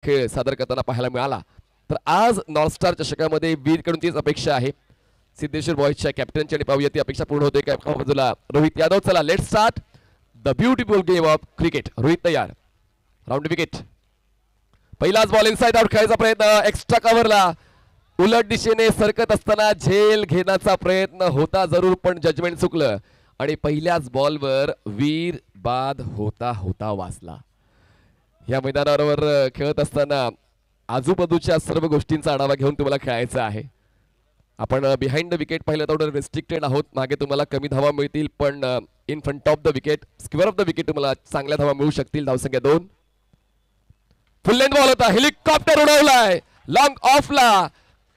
खेळ सादर करताना पाहायला मिळाला. तर आज नॉर्थ स्टार चषकामध्ये वीरकडून तीच अपेक्षा आहे. सिद्धेश्वर बॉयजच्या कॅप्टनची आणि पाहूया ती अपेक्षा पूर्ण होते का बाजूला रोहित यादव. चला let's start the beautiful game of cricket. Rohit तयार. Round wicket. पहिलाच बॉल इनसाइड आउट खेळायचा प्रयत्न एक्स्ट्रा कव्हरला उलट दिशेने सरकत असताना झेल घेण्याचा प्रयत्न होता जरूर पण जजमेंट चुकलं आणि पहिल्याच बॉलवर वीर बाद होता होता वाचला. या मैदानावर खेळत असताना आजूबाजूच्या सर्व गोष्टींचा आढावा घेऊन तुम्हाला खेळायचं आहे. आपण बिहाइंड द विकेट पाहिलं तर रेस्ट्रिक्टेड आहोत. मागे तुम्हाला कमी धावा मिळतील पण in front of the wicket square of the wicket तुम्हाला चांगल्या धावा मिळू शकतील. धावसंख्या 2. फुल लेंथ बॉल होता. हेलिकॉप्टर उडवलाय लॉंग ऑफला.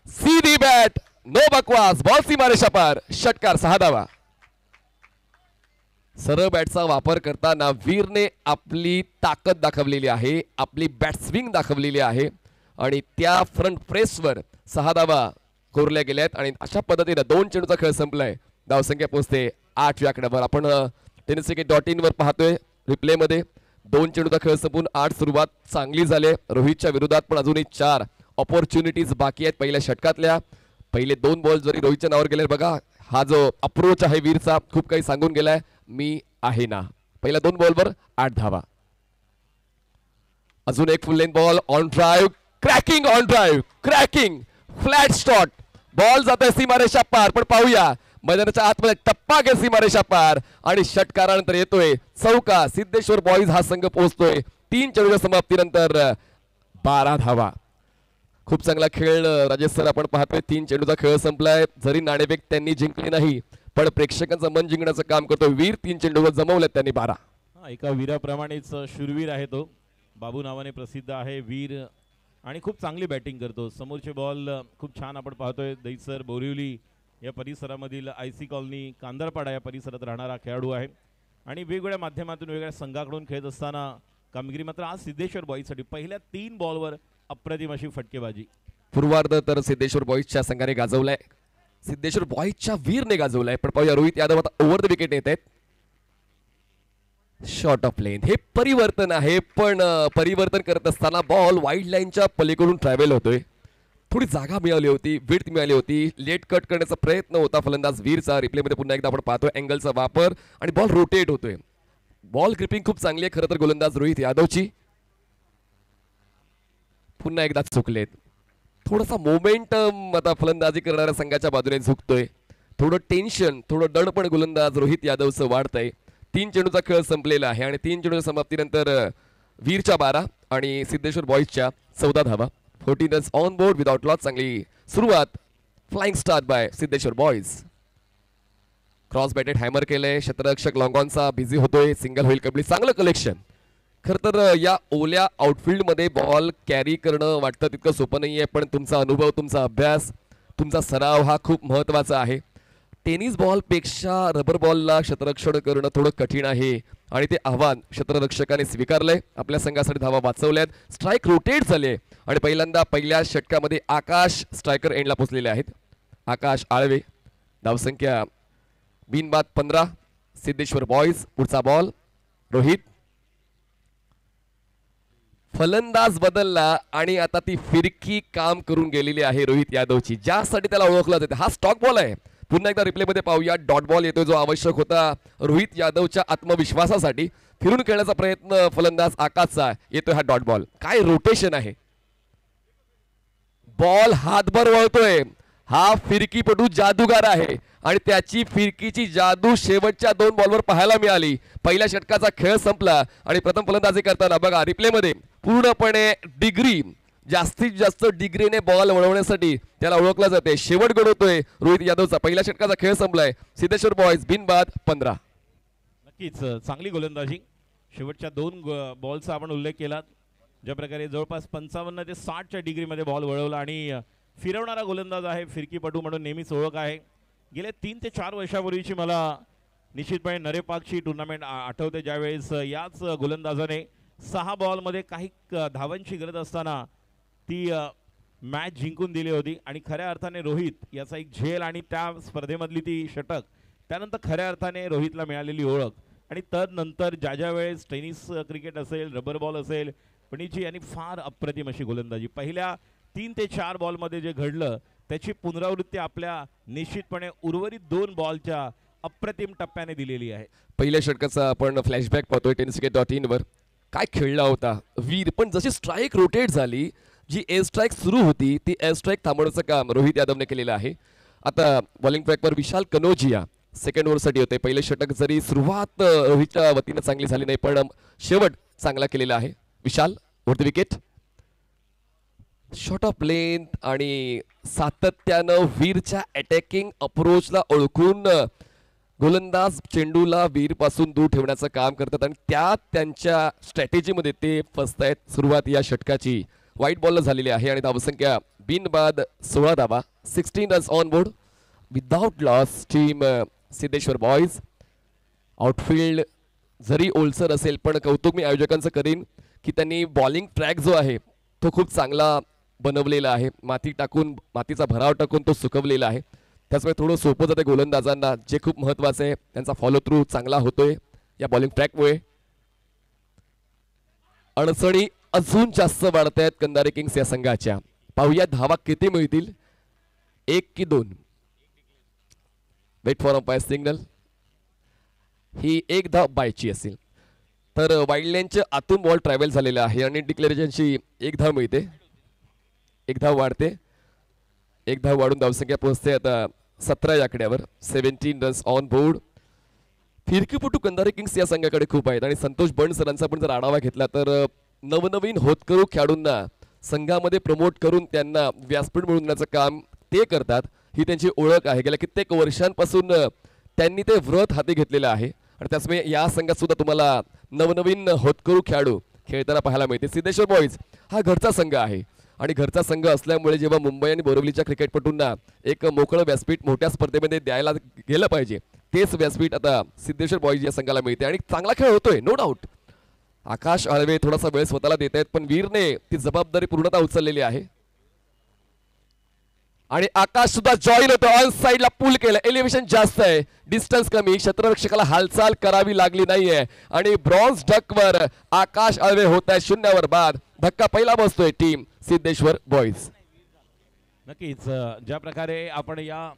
सीधी बॅट नो बकवास. बॉल सीमारेषा पार. षटकार. 6 धावा. सरळ बॅटचा वापर करताना वीरने आपली ताकद दाखवलेली आहे. आपली बॅट स्विंग दाखवलेली आहे आणि त्या फ्रंट प्रेसवर 6 धावा कोरल्या गेल्यात आणि अशा पद्धतीने 2 चेंडूचा खेळ संपलाय. धावसंख्या पोहोचते 8 आकड्यावर. आपण tenniscricket.in वर पाहतोय रिप्ले मध्ये 2 चेंडूचा खेळ संपून 8 सुरुवात चांगली झाली. रोहितच्या विरोधात पण अजूनही 4 ऑपॉर्च्युनिटीज बाकी आहेत पहिल्या षटकातल्या. पहिले 2 बॉल जरी रोहितच्या नावावर गेले बघा. हा जो अप्रोच आहे वीरचा खूप काही सांगून गेलाय. मी आहे ना. पहिल्या 2 बॉलवर 8 धावा. अजून एक फुल length ball on drive. Cracking on drive. Cracking flat shot. Ball जातोय सीमारेषा पार पण पाहूया मैदानाच्या आतमध्ये टप्पा घे सीमारेषा पार आणि षटकारानंतर येतोय चौका. सिद्धेश्वर बॉईज हा संघ पोहोचतोय 3 चेंडूच्या समाप्तीनंतर 12 धावा. खूप चांगला खेळ राजेश सर आपण पाहतोय. 3 चेंडूचा खेळ संपलाय. जरी नाणेफेक त्यांनी जिंकली नाही पण प्रेक्षकांचं मन जिंकण्याचं काम करतोय वीर. 3 चेंडूवर जमवलेत त्यांनी 12. एका वीराप्रमाणेच शूरवीर आहे तो. बाबू नावाने प्रसिद्ध आहे वीर आणि खूप चांगली बॅटिंग करतो. समोरचे बॉल खूप छान आपण पाहतोय. दहिसर बोरिवली या परिसरामधील आयसी कॉलनी कांदळपाडा या परिसरात राहणारा खेळाडू आहे आणि वेगवेगळ्या माध्यमातून वेगवेगळ्या संघाकडून खेळत असताना कामगिरी मात्र आज सिद्धेश्वर बॉईजसाठी पहिल्या 3 बॉलवर अप्रतिम अशी फटकेबाजी. पूर्वार्ध तर सिद्धेश्वर बॉईजच्या संघाने गाजवलाय. सिद्धेश्वर बॉईजच्या वीरने गाजवलाय. पण पाहूया रोहित यादव आता ओव्हर द विकेट येत आहेत. शॉर्ट ऑफ लेन हे परिवर्तन आहे पण परिवर्तन करत असताना बॉल वाईड लाईनच्या पलीकडून ट्रॅव्हल होतोय. थोडी जागा मिळाली होती. विड्थ मिळाली होती. लेट कट करण्याचा प्रयत्न होता फलंदाज वीरचा. रिप्लेमध्ये पुन्हा एकदा आपण पाहतोय अँगलचा वापर आणि बॉल रोटेट होतोय. बॉल ग्रिपिंग खूप चांगली आहे खरं तर गोलंदाज रोहित यादवची. पुन्हा एकदा चुकलेत. थोडासा मोमेंटम आता फलंदाजी करणाऱ्या संघाच्या बाजूने झुकतोय. थोडं टेन्शन थोडं दडपण गोलंदाज रोहित यादवचं वाढतंय. 3 चेंडूचा खेळ संपलेला आहे आणि 3 चेंडूच्या समाप्तीनंतर वीरच्या 12 आणि सिद्धेश्वर बॉईजच्या 14 धावा. 14 runs on board without loss. चांगली सुरुवात flying start by Siddheshwar boys. Cross batted hammer केलंय. क्षेत्ररक्षक लॉंगॉनचा बिझी होतोय. सिंगल होईल कबली. चांगलं कलेक्शन. खरं तर या ओल्या आउटफील्डमध्ये बॉल कॅरी करणं वाटतं तितकं सोपं नाही आहे पण तुमचा अनुभव तुमचा अभ्यास तुमचा सराव हा खूप महत्त्वाचा आहे. टेनिस बॉलपेक्षा रबर बॉलला क्षेत्ररक्षण करणं थोडं कठीण आहे आणि ते आव्हान क्षेत्ररक्षकाने स्वीकारलंय. आपल्या संघासाठी धावा वाचवल्यात. स्ट्राईक रोटेट झाले आणि पहिल्यांदा पहिल्या षटकामध्ये आकाश स्ट्रायकर एंडला पोहोचलेले आहेत. आकाश आळवे. धावसंख्या बिनबाद 15. सिद्धेश्वर बॉईज. पुढचा बॉल रोहित. फलंदाज बदलला आणि आता ती फिरकी काम करून गेलेली आहे रोहित यादवची ज्यासाठी त्याला ओळखलं जाते. हा स्टॉक बॉल आहे. पुन्हा एकदा रिप्लेमध्ये पाहूया. डॉट बॉल येतोय जो आवश्यक होता रोहित यादवच्या आत्मविश्वासासाठी. फिरून खेळण्याचा प्रयत्न फलंदाज आकाशचा. येतोय हा डॉट बॉल. काय रोटेशन आहे. बॉल हातभर वळतोय. हा फिरकीपटू जादूगार आहे आणि त्याची फिरकीची जादू शेवटच्या 2 बॉलवर पाहायला मिळाली. पहिल्या षटकाचा खेळ संपला आणि प्रथम फलंदाजी करताना बघा रिप्लेमध्ये पूर्णपणे डिग्री जास्तीत जास्त डिग्रीने बॉल वळवण्यासाठी त्याला ओळखला जाते. शेवट घडवतोय रोहित यादवचा. पहिल्या षटकाचा खेळ संपलाय. सिद्धेश्वर बॉईज बिनबाद 15. नक्कीच चांगली गोलंदाजी. शेवटच्या 2 बॉलचा आपण उल्लेख केला. ज्या प्रकारे जवळपास 55 ते 60च्या डिग्रीमध्ये बॉल वळवला आणि फिरवणारा गोलंदाज आहे. फिरकीपटू म्हणून नेहमीच ओळख आहे. गेल्या 3 ते 4 वर्षापूर्वीची मला निश्चितपणे नरेपाकची टुर्नामेंट आठवते ज्यावेळेस याच गोलंदाजाने 6 बॉलमध्ये काही धावांची गरज असताना ती मॅच जिंकून दिली होती आणि खऱ्या अर्थाने रोहित याचा एक झेल आणि त्या स्पर्धेमधली ती षटक त्यानंतर खऱ्या अर्थाने रोहितला मिळालेली ओळख आणि तदनंतर ज्या वेळेस टेनिस क्रिकेट असेल रबर बॉल असेल पणीची यांनी फार अप्रतिम अशी गोलंदाजी पहिल्या 3 ते 4 बॉलमध्ये जे घडलं त्याची पुनरावृत्ती आपल्या निश्चितपणे उर्वरित 2 बॉलच्या अप्रतिम टप्प्याने दिलेली आहे. पहिल्या षटकाचा आपण फ्लॅशबॅक पाहतोय टेनिसक्रिकेट.in वर. काय खेळला होता वीर, पण जशी स्ट्राईक रोटेट झाली, जी एअर स्ट्राईक सुरू होती ती एअर स्ट्राईक थांबवण्याचं काम रोहित यादवने केलेलं आहे. आता बॉलिंग ट्रॅकवर विशाल कनोजिया सेकंड ओव्हरसाठी होते. पहिले षटक जरी सुरुवात रोहितच्या वतीनं चांगली झाली नाही, पण शेवट चांगला केलेला आहे. Vishal over the wicket, short of length आणि सातत्यानं वीरच्या अटॅकिंग अप्रोचला ओळखून गोलंदाज चेंडूला वीर पासून दूर ठेवण्याचं काम करतात आणि त्यात त्यांच्या स्ट्रॅटेजीमध्ये ते फसतायत. सुरुवात या षटकाची वाईट बॉलला झालेली आहे आणि धावसंख्या बिनबाद 16 धावा, 16 runs on board without loss. Team Siddheshwar boys. Outfield जरी ओलसर असेल पण कौतुक मी आयोजकांचं करीन की त्यांनी बॉलिंग ट्रॅक जो आहे तो खूप चांगला बनवलेला आहे. माती टाकून, मातीचा भराव टाकून तो सुकवलेला आहे. त्याचमुळे थोडं सोपं जाते गोलंदाजांना, जे खूप महत्त्वाचं आहे. त्यांचा फॉलो थ्रू चांगला होतोय या बॉलिंग ट्रॅकमुळे. अडचणी अजून जास्त वाढत आहेत कंधारे किंग्स या संघाच्या. पाहूया धावा किती मिळतील, 1 की 2. Wait for umpire signal. ही 1 धाव बायची असेल तर वाईल्ड लाईनच्या आतून बॉल ट्रॅव्हल झालेला आहे आणि डिक्लेरेशनची 1 धाव मिळते. 1 धाव वाढते, 1 धाव वाढून धावसंख्या पोहोचते आता 17 या आकड्यावर. 17 रन्स ऑन बोर्ड. फिरकीपटू कंधारे किंग्स या संघाकडे खूप आहेत आणि संतोष बंड सरांचा पण जर आढावा घेतला तर नवनवीन होतकरू खेळाडूंना संघामध्ये प्रमोट करून त्यांना व्यासपीठ मिळवून देण्याचं काम ते करतात. ही त्यांची ओळख आहे. गेल्या कित्येक वर्षांपासून त्यांनी ते व्रत हाती घेतलेलं आहे आणि त्याचमुळे या संघात सुद्धा तुम्हाला नवनवीन होतकरू खेळाडू खेळताना पाहायला मिळते. सिद्धेश्वर बॉयज हा घरचा संघ आहे आणि घरचा संघ असल्यामुळे जेव्हा मुंबई आणि बोरिवलीच्या क्रिकेटपटूंना एक मोकळं व्यासपीठ मोठ्या स्पर्धेमध्ये द्यायला गेलं पाहिजे, तेच व्यासपीठ आता सिद्धेश्वर बॉयज या संघाला मिळते आणि चांगला खेळ होतोय नो डाऊट. आकाश आळवे थोडासा वेळ स्वतःला देत आहेत पण वीरने ती जबाबदारी पूर्णतः उचललेली आहे आणि आकाश सुद्धा जॉईन होतो. ऑन साइडला पुल केलं, एलिव्हेशन जास्त आहे, डिस्टन्स कमी, क्षेत्ररक्षकाला हालचाल करावी लागली नाहीये आणि ब्रॉन्झ डकवर आकाश आळवे होत आहे 0 बाद. धक्का पहिला बसतोय टीम सिद्धेश्वर बॉयज. नक्कीच ज्या प्रकारे आपण या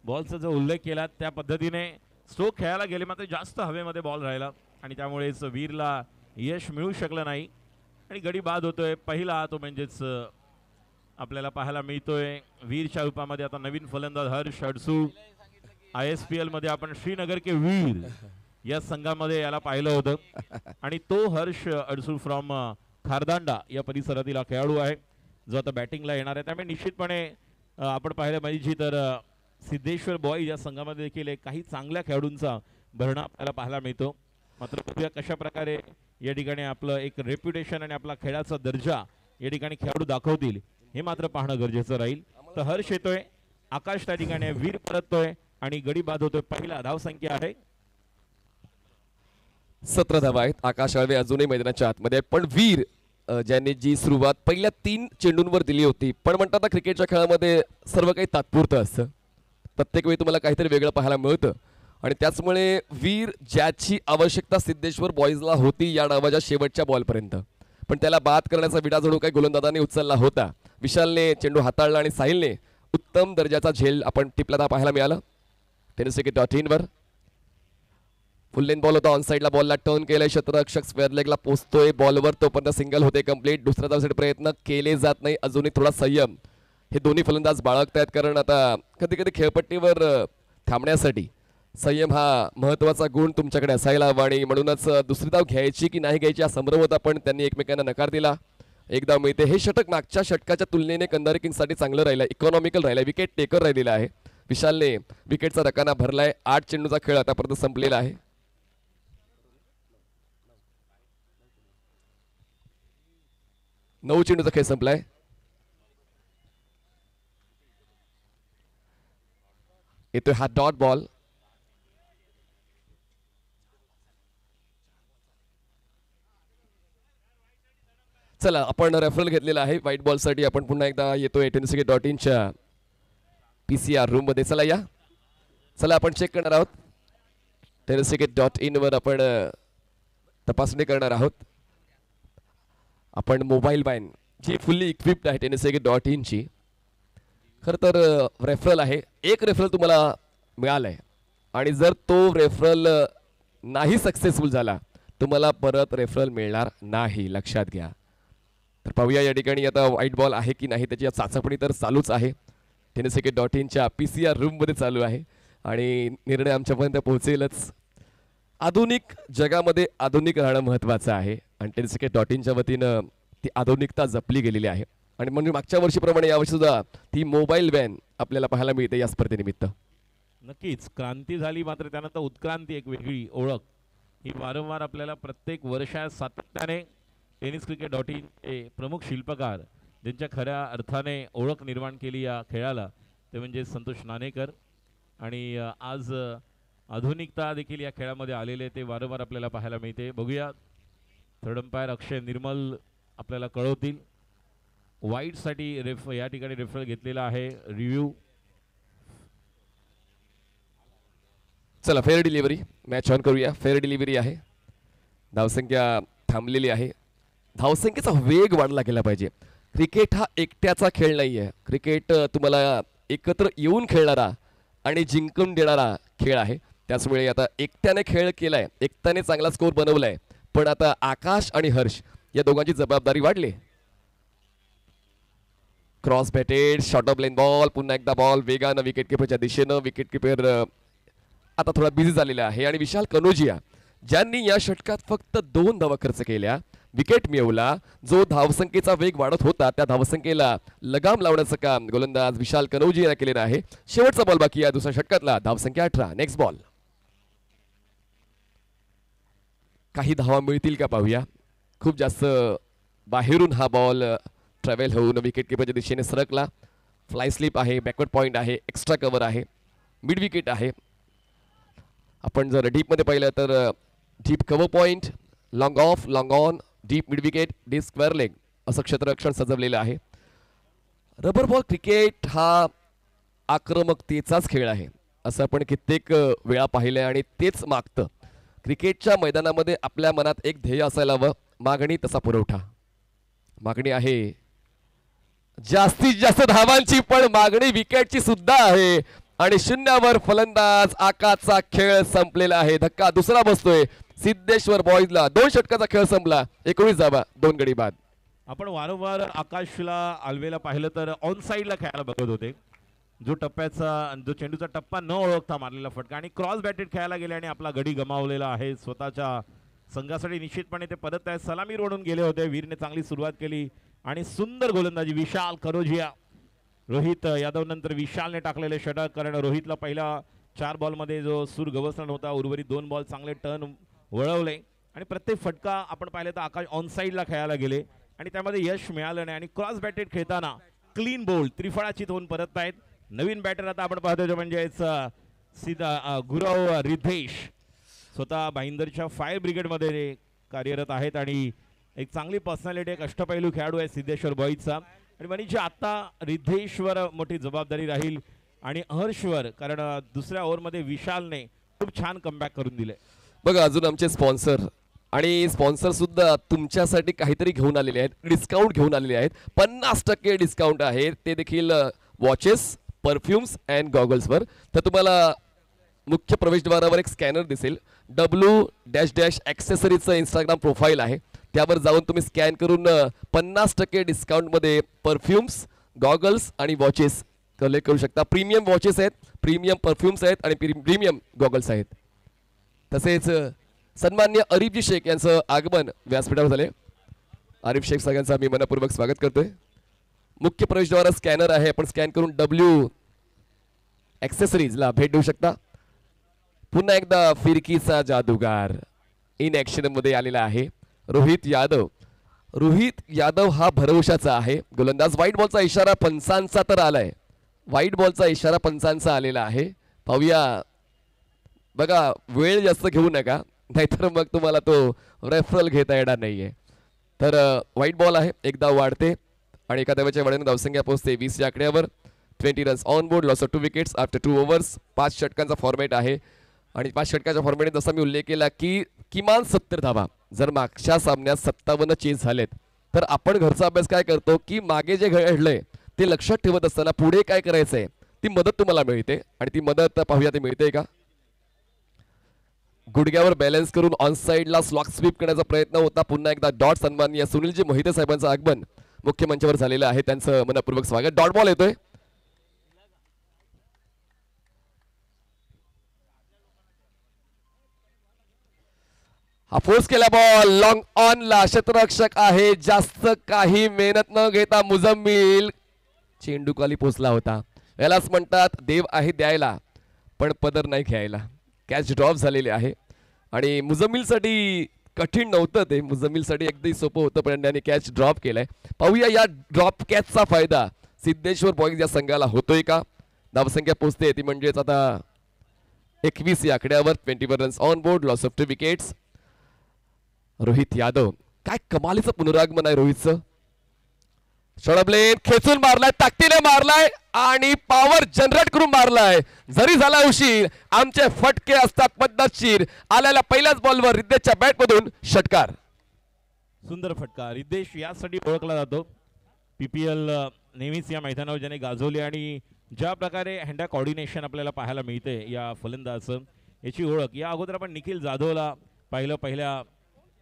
बॉलचा जो उल्लेख केला त्या पद्धतीने स्ट्रोक खेळायला गेले मात्र जास्त हवेमध्ये बॉल राहिला आणि त्यामुळेच वीरला यश मिळू शकलं नाही आणि गडी बाद होतोय. पहिला तो म्हणजेच आपल्याला पाहायला मिळतोय वीरच्या रूपामध्ये आता नवीन फलंदाज हर्ष अडसू. ISPL मध्ये आपण श्रीनगर के वीर या संघामध्ये याला पाहिलं होतं आणि तो हर्ष अडसू फ्रॉम खारदांडा या परिसरातील हा खेळाडू आहे जो आता बॅटिंगला येणार आहे. त्यामुळे निश्चितपणे आपण पाहिलं पाहिजे तर सिद्धेश्वर बॉयज या संघामध्ये देखील काही चांगल्या खेळाडूंचा भरणा आपल्याला पाहायला मिळतो. मात्र बघूया कशा प्रकारे या ठिकाणी आपलं एक रेप्युटेशन आणि आपला खेळाचा दर्जा या ठिकाणी खेळाडू दाखवतील हे मात्र पाहणं गरजेचं राहील. तर हर्ष येतोय, आकाश त्या ठिकाणी वीर परततोय आणि गडी बाद होतोय. पहिला धावसंख्या आहे 17 धावा आहेत. आकाश आळवे अजूनही मैदानाच्या आतमध्ये, पण वीर ज्यांनी जी सुरुवात पहिल्या 3 चेंडूंवर दिली होती, पण म्हणतात ना क्रिकेटच्या खेळामध्ये सर्व काही तात्पुरतं असतं, प्रत्येक वेळी तुम्हाला काहीतरी वेगळं पाहायला मिळतं आणि त्याचमुळे वीर ज्याची आवश्यकता सिद्धेश्वर बॉयजला होती या डावाच्या शेवटच्या बॉलपर्यंत, पण त्याला बाद करण्याचा विडा जणू काही गोलंदाजाने उचलला होता. विशालने चेंडू हाताळला आणि साहिलने उत्तम दर्जाचा झेल आपण टिपला पाहायला मिळालं. टेनिसक्रिकेट.in वर फुल लेन बॉल होता, ऑन साइडला बॉलला टर्न केलंय, क्षेत्ररक्षक स्क्वेअर लेगला पोहोचतोय बॉलवर, तोपर्यंत सिंगल होते कंप्लीट. दुसऱ्या धावसाठी प्रयत्न केले जात नाही, अजूनही थोडा संयम हे दोन्ही फलंदाज बाळगतायत कारण आता कधी कधी खेळपट्टीवर थांबण्यासाठी संयम हा महत्वाचा गुण तुमच्याकडे असायला हवा आणि म्हणूनच दुसरी धाव घ्यायची की नाही घ्यायची हा संभ्रम होता पण त्यांनी एकमेकांना नकार दिला. एक धाव मिळते. हे षटक मागच्या षटकाच्या तुलनेने कंधारे किंग्ससाठी चांगलं राहिलं, इकॉनॉमिकल राहिलं, विकेट टेकर राहिलेला आहे. विशालने विकेटचा रकाना भरलाय. 8 चेंडूचा खेळ आतापर्यंत संपलेला आहे. नऊ चेंडूचा खेळ संपलाय. येतोय हा डॉट बॉल. चला आपण रेफरल घेतलेला आहे व्हाईट बॉल साठी. आपण पुन्हा एकदा येतोय टेनिसक्रिकेट.in च्या PCR रूम मध्ये. चला या, चला आपण चेक करणार आहोत. टेनिसक्रिकेट.in वर आपण तपासणी करणार आहोत. आपण मोबाईल वॅन जी फुल्ली इक्विप्ड आहे tennisacre.in ची. खरं तर रेफरल आहे, एक रेफरल तुम्हाला मिळालं आहे आणि जर तो रेफरल नाही सक्सेसफुल झाला तुम्हाला परत रेफरल मिळणार नाही, लक्षात घ्या. तर पाहूया या ठिकाणी आता व्हाईट बॉल आहे की नाही त्याची चाचपणी तर चालूच आहे. tennisacre.in च्या PCR रूममध्ये चालू आहे आणि निर्णय आमच्यापर्यंत पोहोचेलच. आधुनिक जगामध्ये आधुनिक राहणं महत्त्वाचं आहे आणि tennisacre.in च्या वतीनं ती आधुनिकता जपली गेलेली आहे. आणि म्हणजे मागच्या वर्षीप्रमाणे यावर्षी सुद्धा ती मोबाईल वॅन आपल्याला पाहायला मिळते या स्पर्धेनिमित्त. नक्कीच क्रांती झाली, मात्र त्यानंतर उत्क्रांती, एक वेगळी ओळख ही वारंवार आपल्याला प्रत्येक वर्षात सातत्याने tenniscricket.in हे प्रमुख शिल्पकार ज्यांच्या खऱ्या अर्थाने ओळख निर्माण केली या खेळाला ते म्हणजे संतोष नाणेकर. आणि आज आधुनिकता देखील या खेळामध्ये आलेले ते वारंवार आपल्याला पाहायला मिळते. बघूया थर्ड अंपायर अक्षय निर्मल आपल्याला कळवतील. वाईटसाठी या ठिकाणी रेफरल घेतलेला आहे रिव्ह्यू. चला फेअर डिलिव्हरी मॅच ऑन करूया. फेअर डिलिव्हरी आहे, धावसंख्या थांबलेली आहे. धावसंख्येचा वेग वाढला गेला पाहिजे. क्रिकेट हा एकट्याचा खेळ नाही आहे. क्रिकेट तुम्हाला एकत्र येऊन खेळणारा आणि जिंकून देणारा खेळ आहे. त्याचवेळी आता एकट्याने खेळ केलाय, एकट्याने चांगला स्कोर बनवलाय, पण आता आकाश आणि हर्ष या दोघांची जबाबदारी वाढली. Cross batted short of lane ball, पुन्हा एकदा बॉल वेगानं विकेट किपरच्या दिशेनं. विकेट किपर आता थोडा बिझी झालेला आहे आणि विशाल कनोजिया ज्यांनी या षटकात फक्त 2 धावा खर्च केल्या, विकेट मिळवला. जो धावसंख्येचा वेग वाढत होता त्या धावसंख्येला लगाम लावण्याचं काम गोलंदाज विशाल कनोजियाने केलेलं आहे. शेवटचा बॉल बाकी आहे दुसऱ्या षटकातला, धावसंख्या 18. Next ball. काही धावा मिळतील का पाहूया. खूप जास्त बाहेरून हा बॉल ट्रॅव्हल होऊन विकेट किपरच्या दिशेने सरकला. फ्लाय स्लिप आहे, बॅकवर्ड पॉईंट आहे, एक्स्ट्रा कव्हर आहे, मिड विकेट आहे. आपण जर डीपमध्ये पाहिलं तर deep cover point, long of, long on, deep mid wicket, deep square leg असं क्षेत्ररक्षण सजवलेलं आहे. रबर बॉल क्रिकेट हा आक्रमकतेचाच खेळ आहे असं आपण कित्येक वेळा पाहिलंय आणि तेच मागतं. क्रिकेटच्या मैदानामध्ये आपल्या मनात एक ध्येय असायला हवं, मागणी तसा पुरवठा. मागणी आहे जास्तीत जास्त धावांची, पण मागणी विकेटची सुद्धा आहे. आणि शून्यावर फलंदाज, आकाशचा खेळ संपलेला आहे. धक्का दुसरा बसतोय सिद्धेश्वर बॉईजला. 2 षटकाचा खेळ संपला, 19 धावा 2 गडी बाद. आपण वारंवार आकाशला आल्वेला पाहिलं तर ऑन साईडला खेळायला बघत होते. जो चेंडूचा टप्पा न ओळखता मारलेला फटका आणि क्रॉस बॅटेड खेळायला गेले आणि आपला गडी गमावलेला आहे. स्वतःच्या संघासाठी निश्चितपणे ते परत आहे. सलामीर ओढून गेले होते. वीरने चांगली सुरुवात केली आणि सुंदर गोलंदाजी विशाल कनोजिया. रोहित यादव नंतर विशालने टाकलेले षटक, कारण रोहितला पहिल्या 4 बॉलमध्ये जो सूर गवसला नव्हता, उर्वरित 2 बॉल चांगले टर्न वळवले आणि प्रत्येक फटका आपण पाहिलं तर आकाश ऑन साईडला खेळायला गेले आणि त्यामध्ये यश मिळालं नाही. आणि क्रॉस बॅटेड खेळताना क्लीन बोल्ड त्रिफळाचित होऊन परत आहेत. नवीन बॅटर आता आपण पाहतो म्हणजेच गुरव रिद्धेश, स्वतः भाईंदरच्या फायर ब्रिगेडमध्ये कार्यरत आहेत आणि एक चांगली पर्सनॅलिटी, एक अष्टपैलू खेळाडू आहे सिद्धेश्वर बॉईजचा. आणि म्हणजे आता रिद्धेशवर मोठी जबाबदारी राहील आणि हर्षवर, कारण दुसऱ्या ओव्हरमध्ये विशालने खूप छान कमबॅक करून दिले. बघा अजून आमचे स्पॉन्सर आणि स्पॉन्सर सुद्धा तुमच्यासाठी काहीतरी घेऊन आलेले आहेत, डिस्काउंट घेऊन आलेले आहेत. 50% डिस्काउंट आहे, ते देखील वॉचेस, परफ्युम्स अँड गॉगल्सवर. तर तुम्हाला मुख्य प्रवेशद्वारावर एक स्कॅनर दिसेल, W-accessories इंस्टाग्राम प्रोफाईल आहे, त्यावर जाऊन तुम्ही स्कॅन करून 50% डिस्काउंटमध्ये परफ्युम्स, गॉगल्स आणि वॉचेस कलेक्ट करू शकता. प्रीमियम वॉचेस आहेत, प्रीमियम परफ्युम्स आहेत आणि प्रीमियम गॉगल्स आहेत. तसेच सन्मान्य आरिफजी शेख यांचं आगमन व्यासपीठावर झाले. आरिफ शेख सगळ्यांचं मी मनपूर्वक स्वागत करतोय. मुख्य प्रवेशद्वार स्कॅनर आहे, आपण स्कॅन करून W-accessoriesला भेट देऊ शकता. पुन्हा एकदा फिरकीचा जादूगार इन ॲक्शन मध्ये आलेला आहे रोहित यादव. रोहित यादव हा भरवशाचा आहे गोलंदाज. व्हाईट बॉलचा इशारा पंचांचा तर आलाय, व्हाईट बॉलचा इशारा पंचांचा आलेला आहे. पाहूया, बघा वेळ जास्त घेऊ नका, नाहीतर मग तुम्हाला तो रेफरल घेता येणार नाहीये. तर व्हाईट बॉल आहे, एकदा वाढते आणि एका धावेच्या वाढीने धावसंख्या पोहोचते 20 या आकड्यावर. 20 runs on board, loss of 2 wickets after 2 overs. 5 षटकांचा फॉर्मॅट आहे आणि 5 षटकाच्या फॉर्मॅटने जसा मी उल्लेख केला की किमान 70 धावा. जर मागच्या सामन्यात 57 चेस झालेत तर आपण घरचा अभ्यास काय करतो की मागे जे घडलंय ते लक्षात ठेवत असताना पुढे काय करायचंय ती मदत तुम्हाला मिळते आणि ती मदत पाहूया ती मिळते का. गुडघ्यावर बॅलन्स करून ऑन साइडला स्लॉक स्वीप करण्याचा प्रयत्न होता. पुन्हा एकदा डॉट सन्माननीय सुनीलजी मोहिते साहेबांचं आगमन मुख्य मंचावर झालेलं आहे. त्यांचं मनपूर्वक स्वागत. डॉट बॉल येतोय. हा फोर्स केला बॉल लॉंग ऑन ला. क्षेत्ररक्षक आहे. जास्त काही मेहनत न घेता मुजम्मिल चेंडू खाली पोचला होता. यालाच म्हणतात देव आहे द्यायला पण पदर नाही घ्यायला. कॅच ड्रॉप झालेले आहे आणि मुजम्मिलसाठी कठीण नव्हतं ते. मुजम्मिलसाठी अगदी सोपं होतं पण त्यांनी कॅच ड्रॉप केलाय. पाहूया या ड्रॉप कॅचचा फायदा सिद्धेश्वर बॉईज या संघाला होतोय का. धावसंख्या पोहोचते ती म्हणजेच आता 21 या आकड्यावर. 21 runs on board. Loss of 2 wickets. Rohit Yadav काय कमालीचं पुनरागमन आहे रोहितचं. शॉर्ट खेचून मारलाय. ताकदीने मारलाय आणि पॉवर जनरेट करून मारलाय. जरी झाला उशीर आमचे फटके असतात पद्धतशीर. आलेल्या पहिल्याच बॉलवर रिद्धेशच्या बॅटमधून षटकार. सुंदर फटका. रिद्धेश यासाठी ओळखला जातो. PPL नेहमीच या मैदानावर ज्याने गाजवले आणि ज्या प्रकारे हँडा कॉर्डिनेशन आपल्याला पाहायला मिळते या फलंदाजाचं याची ओळख. या अगोदर आपण निखिल जाधवला पाहिलं पहिल्या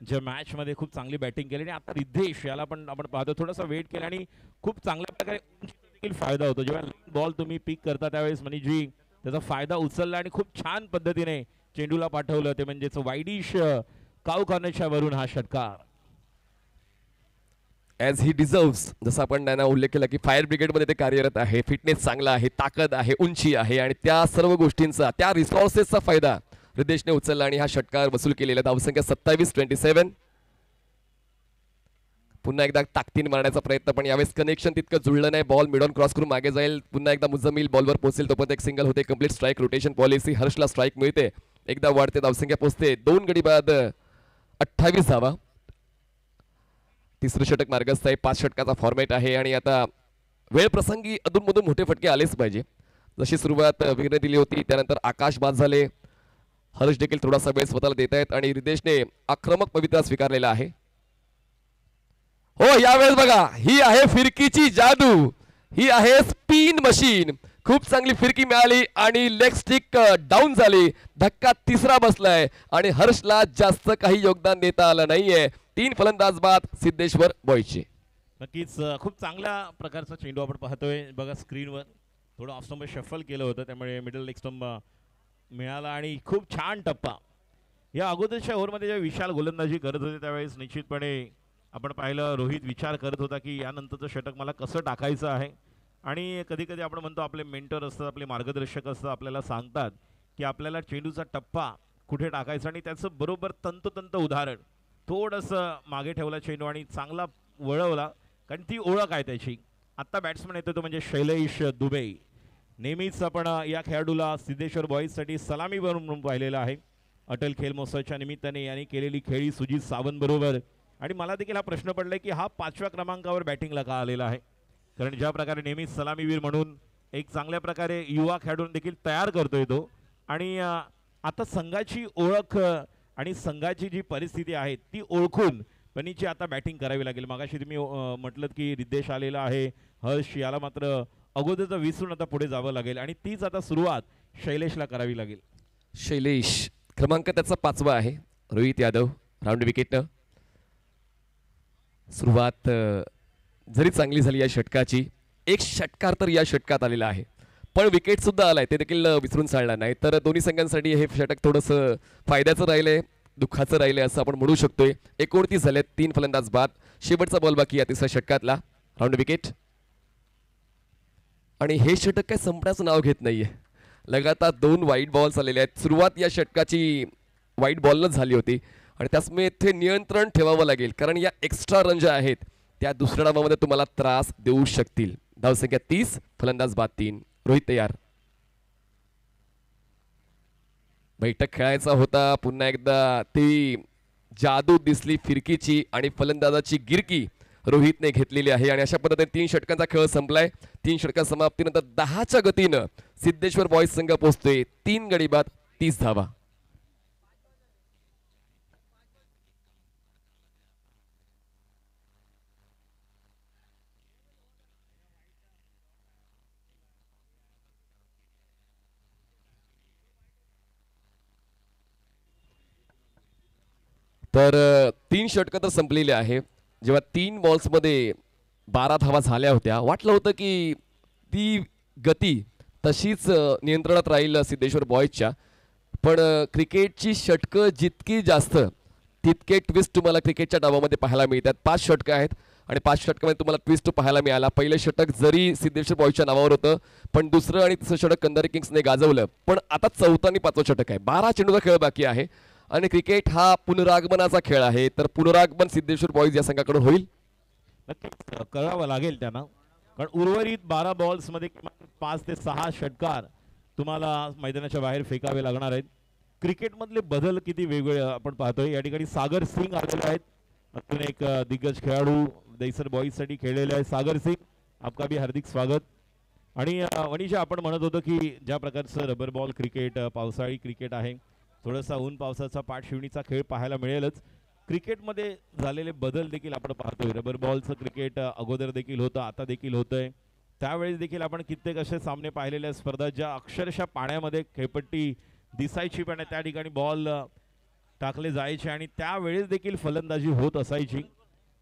ज्या मॅच मध्ये खूप चांगली बॅटिंग केली आणि आता रिद्धेश याला पण आपण पाहतो थोडासा वेट केला आणि खूप चांगल्या प्रकारे देखील फायदा होतो. जेव्हा बॉल तुम्ही पिक करता त्यावेळेस मनीजी त्याचा फायदा उचलला आणि खूप छान पद्धतीने चेंडूला पाठवलं. ते म्हणजेच वाईडिश काऊ कॉर्नरच्या वरून हा षटकार. As he deserves. जसं आपण त्यांना उल्लेख केला की फायर ब्रिगेडमध्ये ते कार्यरत आहे. फिटनेस चांगला आहे. ताकद आहे. उंची आहे आणि त्या सर्व गोष्टींचा त्या रिसोर्सेसचा फायदा रिद्धेशने उचलला आणि हा षटकार वसूल केलेला. धावसंख्या 27-27. पुन्हा एकदा ताकदीने मारण्याचा प्रयत्न पण यावेळेस कनेक्शन तितकं जुळलं नाही. बॉल मिड ऑन क्रॉस करून मागे जाईल. पुन्हा एकदा मुजम्मिल बॉलवर पोहोचेल तोपर्यंत एक सिंगल होते. Complete strike rotation policy. Harshala strike मिळते. एकदा वाढते. धावसंख्या पोहोचते 2 गडी बाद 28 धावा. तिसरं षटक मार्गस्थ आहे. 5 षटकाचा फॉर्मॅट आहे आणि आता वेळ प्रसंगी अधूनमधून मोठे फटके आलेच पाहिजे. जशी सुरुवात वीरने दिली होती त्यानंतर आकाश बाद झाले. हर्ष देखील थोडासा वेळ स्वतःला देत आहेत आणि रिद्धेशने आक्रमक पवित्रा स्वीकारलेला आहे. हो यावेळेस बघा ही आहे फिरकीची जादू. ही आहे स्पिन मशीन. खूप चांगली फिरकी मिळाली आणि लेग स्टिक डाऊन झाली. धक्का तिसरा बसलाय आणि हर्षला जास्त काही योगदान देता आलं नाहीये. 3 फलंदाज बाद सिद्धेश्वर बॉईजचे. नक्कीच खूप चांगल्या प्रकारचा चेंडू आपण पाहतोय बघा स्क्रीनवर. थोडं ऑफ स्टंप शफल केलं होतं त्यामुळे मिडल लेग स्टंप मिळाला आणि खूप छान टप्पा. या अगोदरच्या ओव्हरमध्ये जेव्हा विशाल गोलंदाजी करत होते त्यावेळेस निश्चितपणे आपण पाहिलं रोहित विचार करत होता की यानंतरचं षटक मला कसं टाकायचं आहे. आणि कधी कधी आपण म्हणतो आपले मेंटर असतात आपले मार्गदर्शक असतात आपल्याला सांगतात की आपल्याला चेंडूचा टप्पा कुठे टाकायचा आणि त्याचं बरोबर तंतोतंत उदाहरण. थोडंसं मागे ठेवला चेंडू आणि चांगला वळवला कारण ती ओळख आहे त्याची. आत्ता बॅट्समन येतो तो म्हणजे शैलेश दुबे. नेहमीच आपण या खेळाडूला सिद्धेश्वर बॉईजसाठी सलामी म्हणून पाहिलेलं आहे. अटल खेल महोत्सवाच्या निमित्ताने यांनी केलेली खेळी सुजित सावंत बरोबर. आणि मला देखील हा प्रश्न पडलाय की हा 5व्या क्रमांकावर बॅटिंगला का आलेला आहे. कारण ज्या प्रकारे नेहमीच सलामीवीर म्हणून एक चांगल्या प्रकारे युवा खेळाडूंना देखील तयार करतोय तो. आणि आता संघाची ओळख आणि संघाची जी परिस्थिती आहे ती ओळखून पणीची आता बॅटिंग करावी लागेल. मागाशी तुम्ही म्हटलं की रिद्धेश आलेला आहे. हर्ष याला मात्र अगोदरचं विसरून आता पुढे जावं लागेल आणि तीच आता सुरुवात शैलेशला करावी लागेल. शैलेश क्रमांक त्याचा 5वा आहे. रोहित यादव राऊंड विकेटनं. सुरुवात जरी चांगली झाली या षटकाची. एक षटकार तर या षटकात आलेला आहे पण विकेट सुद्धा आलाय ते देखील विसरून चालणार नाही. तर दोन्ही संघांसाठी हे षटक थोडंसं फायद्याचं राहिलंय दुःखाचं राहिलंय असं आपण म्हणू शकतोय. 29 झालेत. 3 फलंदाज बाद. शेवटचा बॉल बाकी या तिसऱ्या षटकातला. Round wicket. आणि हे षटक काय संपण्याचं नाव घेत नाहीये. लगातार 2 वाईट बॉल्स आलेले आहेत. सुरुवात या षटकाची वाईट बॉलनच झाली होती आणि त्यामुळे इथे नियंत्रण ठेवावं लागेल कारण या एक्स्ट्रा रन ज्या आहेत त्या दुसऱ्या डावामध्ये तुम्हाला त्रास देऊ शकतील. धावसंख्या 30. फलंदाज बाद 3. रोहित तयार. बैठक खेळायचा होता. पुन्हा एकदा ती जादू दिसली फिरकीची आणि फलंदाजाची गिरकी रोहितने घेतलेली आहे आणि अशा पद्धतीने 3 षटकांचा खेळ संपलाय. 3 षटका समाप्तीनंतर 10च्या गतीनं सिद्धेश्वर बॉईज संघ पोहोचतोय. 3 गडी बाद 30 धावा. तर 3 षटकं तर संपलेली आहे. जेव्हा 3 बॉल्समध्ये 12 धावा झाल्या होत्या, वाटलं होतं की ती गती तशीच नियंत्रणात राहील सिद्धेश्वर बॉयजच्या. पण क्रिकेटची षटकं जितकी जास्त तितके ट्विस्ट तुम्हाला क्रिकेटच्या डावामध्ये पाहायला मिळतात. 5 षटकं आहेत आणि 5 षटकामध्ये तुम्हाला ट्विस्ट पाहायला मिळाला. पहिलं षटक जरी सिद्धेश्वर बॉयजच्या नावावर होतं, पण दुसरं आणि तिसरं षटक कंधारी किंग्सने गाजवलं. पण आता चौथं आणि 5वं षटक आहे. 12 चेंडूचा खेळ बाकी आहे आणि क्रिकेट हा पुनरागमनाचा खेळ आहे. तर पुनरागमन सिद्धेश्वर बॉयज या संघाकडून होईल. नक्कीच करावं लागेल त्यांना, कारण उर्वरित 12 बॉल्समध्ये किमान 5 ते 6 षटकार तुम्हाला मैदानाच्या बाहेर फेकावे लागणार आहेत. क्रिकेटमधले बदल किती वेगवेगळे आपण पाहतोय. या ठिकाणी सागर सिंग आलेले आहेत, अजून एक दिग्गज खेळाडू दहिसर बॉईजसाठी खेळलेले आहे. सागर सिंग, आपका भी हार्दिक स्वागत. आणि वनिशा, आपण म्हणत होतो की ज्या प्रकारचं रबर बॉल क्रिकेट पावसाळी क्रिकेट आहे, थोडासा ऊन पावसाचा पाठशिवणीचा खेळ पाहायला मिळेलच. क्रिकेटमध्ये झालेले बदल देखील आपण पाहतोय. रबर बॉलचं क्रिकेट अगोदर देखील होतं, आता देखील होतंय. त्यावेळेस देखील आपण कित्येक असे सामने पाहिलेल्या स्पर्धा ज्या अक्षरशः पाण्यामध्ये खेळपट्टी दिसायची, पण त्या ठिकाणी बॉल टाकले जायचे आणि त्यावेळेस देखील फलंदाजी होत असायची.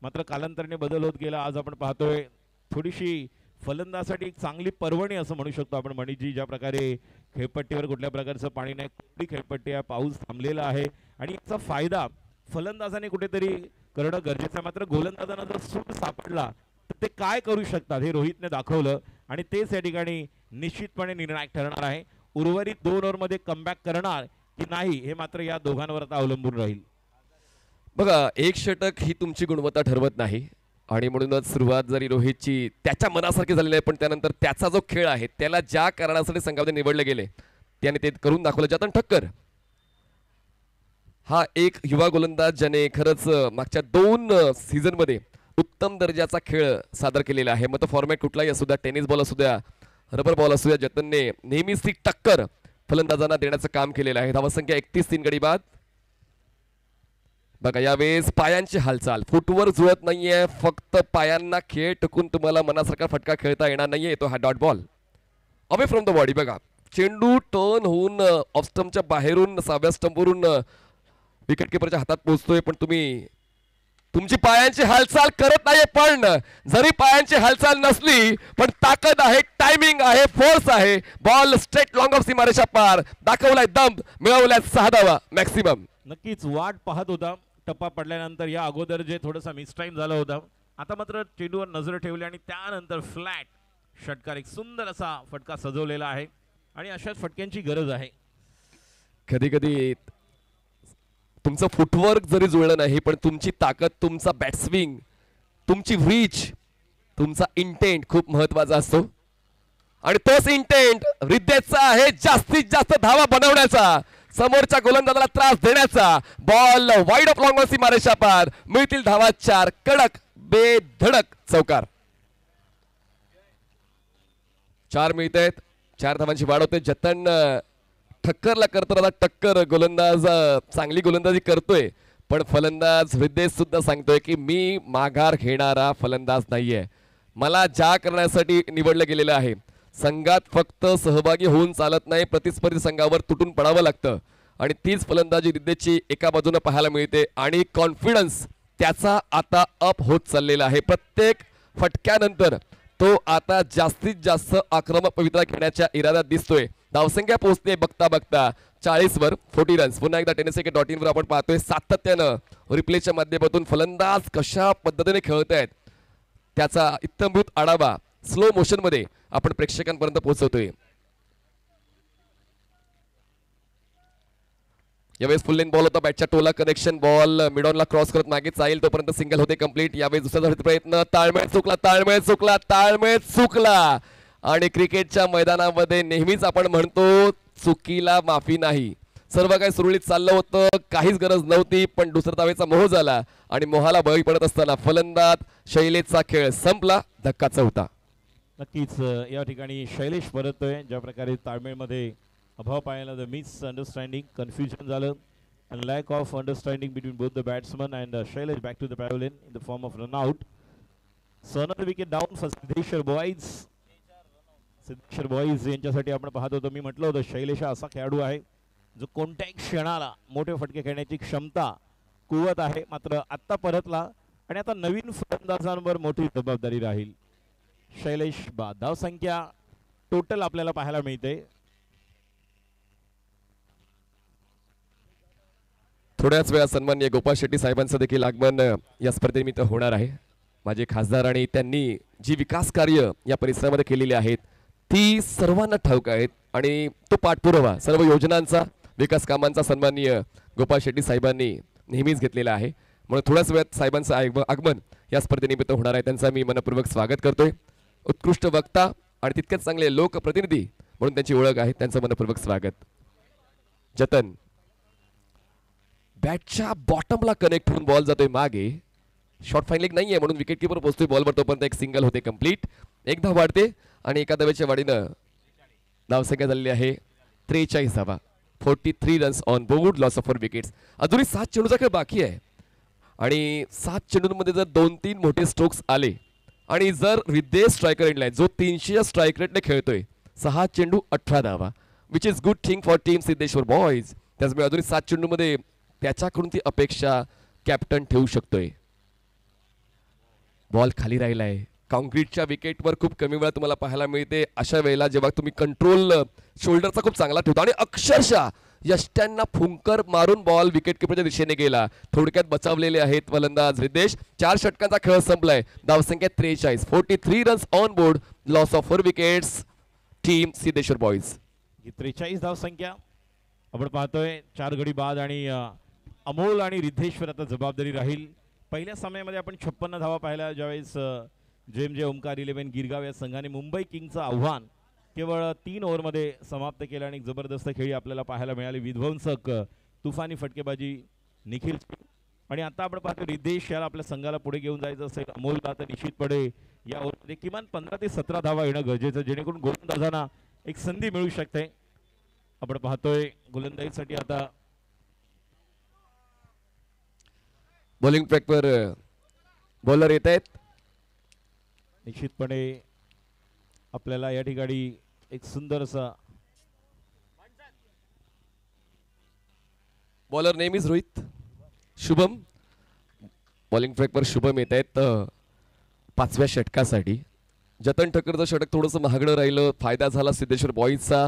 मात्र कालांतराने बदल होत गेला. आज आपण पाहतोय थोडीशी फलंदाजासाठी एक चांगली पर्वणी असं म्हणू शकतो आपण. मणिजी, ज्या प्रकारे खेळपट्टीवर कुठल्या प्रकारचं पाणी नाही, कुठली खेळपट्टी आहे, पाऊस थांबलेला आहे आणि याचा फायदा फलंदाजाने कुठेतरी करणं गरजेचं आहे. मात्र गोलंदाजांना जर सूट सापडला तर ते काय करू शकतात हे रोहितने दाखवलं आणि तेच या ठिकाणी निश्चितपणे निर्णायक ठरणार आहे. उर्वरित 2 ओव्हरमध्ये कमबॅक करणार की नाही हे मात्र या दोघांवर आता अवलंबून राहील. बघा, एक षटक ही तुमची गुणवत्ता ठरवत नाही आणि म्हणूनच सुरुवात जरी रोहितची त्याच्या मनासारखी झालेली आहे, पण त्यानंतर त्याचा जो खेळ आहे त्याला ज्या कारणासाठी संघामध्ये निवडले गेले त्याने ते करून दाखवलं. जतन ठक्कर हा एक युवा गोलंदाज ज्याने खरंच मागच्या 2 सीझनमध्ये उत्तम दर्जाचा खेळ सादर केलेला आहे. मग तो फॉर्मॅट कुठलाही असू द्या, टेनिस बॉल असू द्या, रबर बॉल असू द्या, जतनने नेहमीच ती टक्कर फलंदाजांना देण्याचं काम केलेलं आहे. धावसंख्या 31, 3 गडी बाद. बघा, यावेळेस पायांची हालचाल, फुटवर जुळत नाहीये, फक्त पायांना खेळ टकून तुम्हाला मनासारखा फटका खेळता येणार नाहीये. तो हा dot ball away from the body. बघा, चेंडू टर्न होऊन ऑफ स्टंपच्या बाहेरून 6व्या स्टंपवरून विकेट किपरच्या हातात पोहोचतोय, पण तुम्ही तुमची पायांची हालचाल करत नाहीये. पण जरी पायांची हालचाल नसली पण ताकद आहे, टायमिंग आहे, फोर्स आहे. बॉल स्ट्रेट लॉंग ऑफ सीमारेषा पार, दाखवलाय दम, मिळवलाय 6 धावा मॅक्सिमम. नक्कीच वाट पाहत होता टप्पा पडल्यानंतर. या अगोदर जे थोडासा मिस टाइम झाला होता, आता मात्र चेंडूवर नजर ठेवली आणि त्यानंतर फ्लॅट षटकार, एक सुंदर असा फटका सजवलेला आहे आणि अशाच फटक्यांची गरज आहे. कधी कधी तुमचं फुटवर्क जरी जुळलं नाही पण तुमची ताकद, तुमचा बॅटस्विंग, तुमची रीच, तुमचा इंटेंट खूप महत्वाचा असतो आणि तोच इंटेंट रिद्देचा आहे, जास्तीत जास्त धावा बनवण्याचा, समोरच्या गोलंदाजाला त्रास देण्याचा. बॉल वाईड ऑफ लॉंग सीमारेषा पार, मिळतील धावा 4, कडक बेधडक चौकार. 4 मिळत आहेत, 4 धावांची वाढ होते. जतन ठक्करला करताना टक्कर गोलंदाज चांगली गोलंदाजी करतोय, पण फलंदाज हृदय सुद्धा सांगतोय की मी माघार घेणारा फलंदाज नाहीये. मला ज्या करण्यासाठी निवडलं गेलेलं आहे, संघात फक्त सहभागी होऊन चालत नाही, प्रतिस्पर्धी संघावर तुटून पडावं लागतं आणि तीच फलंदाजी रिद्देची एका बाजूने पाहायला मिळते आणि कॉन्फिडन्स त्याचा आता अप होत चाललेला आहे. प्रत्येक फटक्यानंतर तो आता जास्तीत जास्त आक्रमक पवित्रा खेळण्याच्या इराद्यात दिसतोय. धावसंख्या पोहोचते बघता बघता 40 वर 40 रन्स. पुन्हा एकदा tenniscricket.in वर आपण पाहतोय सातत्यानं रिप्लेच्या माध्यमातून फलंदाज कशा पद्धतीने खेळत आहेत त्याचा इत्थंभूत आढावा स्लो मोशन मध्ये आपण प्रेक्षकांपर्यंत पोहोचवतोय. यावेळेस फुल लेन बॉल होता, बॅटच्या टोला कनेक्शन, बॉल मिडॉनला क्रॉस करत मागे जाईल तोपर्यंत सिंगल होते कंप्लीट. यावेळेस दुसरा प्रयत्न, ताळमेळ चुकला, ताळमेळ चुकला, ताळमेळ चुकला आणि क्रिकेटच्या मैदानामध्ये नेहमीच आपण म्हणतो चुकीला माफी नाही. सर्व काही सुरळीत चाललं होतं, काहीच गरज नव्हती, पण दुसऱ्या धावेचा मोह झाला आणि मोहाला बळी पडत असताना फलंदाज शैलेशचा खेळ संपला. धक्का चौथा. नक्कीच या ठिकाणी शैलेश परततोय. ज्या प्रकारे ताळमेळमध्ये अभाव पाहायला, द मिस अंडरस्टँडिंग, कन्फ्युजन झालं and lack of understanding between both the batsmen and Shailesh back to the pavilion in the form of run out. So another wicket down for Siddheshwar Boys. Siddheshwar boys यांच्यासाठी आपण पाहत होतो. मी म्हटलं होतं शैलेश असा खेळाडू आहे जो कोणत्याही क्षणाला मोठे फटके खेळण्याची क्षमता कुवत आहे, मात्र आत्ता परतला आणि आता नवीन फलंदाजांवर मोठी जबाबदारी राहील. शैलेश बाद. धावसंख्या टोटल आपल्याला पाहायला मिळते. थोड्याच वेळा सन्माननीय गोपाळ शेट्टी साहेबांचं देखील आगमन या स्पर्धेनिमित्त होणार आहे. माझे खासदार आणि त्यांनी जी विकास कार्य या परिसरामध्ये केलेली आहेत ती सर्वांना ठाऊक आहेत आणि तो पाठपुरावा सर्व योजनांचा विकास कामांचा सन्माननीय गोपाळ शेट्टी साहेबांनी नेहमीच घेतलेला आहे. म्हणून थोड्याच वेळात साहेबांचं आगमन या स्पर्धेनिमित्त होणार आहे. त्यांचा मी मनपूर्वक स्वागत करतोय. उत्कृष्ट वक्ता आणि तितकेच चांगले लोकप्रतिनिधी म्हणून त्यांची ओळख आहे. त्यांचं मनपूर्वक स्वागत. जतन बॅटच्या बॉटमला कनेक्ट होऊन बॉल जातोय मागे. शॉट फाईन नाहीये म्हणून विकेट किपर पोहोचतोय बॉलवर. तोपर्यंत एक सिंगल होते कंप्लीट. एक धाव वाढते आणि एका धावेच्या वाढीनं धावसंख्या झालेली आहे 43 धावा. 43 runs on board. Loss of 4 wickets. अजूनही 7 चेंडूचा खेळ बाकी आहे आणि 7 चेंडूंमध्ये जर 2-3 मोठे स्ट्रोक्स आले आणि जर रिद्धेश स्ट्रायकर एंडलाय जो 300 स्ट्राईक रेटने खेळतोय 6 चेंडू 18 धावा which is good thing for team Siddheshwar boys. त्याचमुळे अजूनही 7 चेंडूमध्ये त्याच्याकडून ती अपेक्षा कॅप्टन ठेवू शकतोय. बॉल खाली राहिलाय. कॉन्क्रीटच्या विकेटवर खूप कमी वेळा तुम्हाला पाहायला मिळते. अशा वेळेला जेव्हा तुम्ही कंट्रोल शोल्डरचा खूप चांगला ठेवतो आणि अक्षरशः यष्ट्यांना फुंकर मारून बॉल विकेट किपरच्या दिशेने गेला. थोडक्यात बचावलेले आहेत फलंदाज रिद्धेश. 4 षटकांचा खेळ संपलाय. धावसंख्या 43. 43 runs on board. Loss of 4 wickets. Team Siddheshwar boys. 43 धावसंख्या आपण पाहतोय. 4 गडी बाद आणि अमोल आणि रिद्धेश्वर आता जबाबदारी राहील. पहिल्या सामन्यामध्ये आपण 56 धावा पाहिल्या ज्यावेळेस जे ओमकार 11 गिरगाव या संघाने मुंबई किंगचं आव्हान केवळ 3 ओव्हरमध्ये समाप्त केलं आणि जबरदस्त खेळी आपल्याला पाहायला मिळाली. विध्वंसक तुफानी फटकेबाजी निखिल. आणि आता आपण पाहतो रिद्धेश याला आपल्या संघाला पुढे घेऊन जायचं असेल. अमोलला आता निश्चितपणे या ओव्हरमध्ये किमान 15 ते 17 धावा येणं गरजेचं जेणेकरून गोलंदाजांना एक संधी मिळू शकते. आपण पाहतोय गोलंदाजीसाठी आता बॉलिंग ट्रॅकवर बॉलर येत आहेत. निश्चितपणे आपल्याला या ठिकाणी एक सुंदर असा बॉलर नेहमीच रोहित शुभम. बॉलिंग ट्रॅकवर शुभम येत आहेत 5व्या षटकासाठी. जतन ठक्करचं षटक थोडंसं महागडं राहिलं. फायदा झाला सिद्धेश्वर बॉईजचा.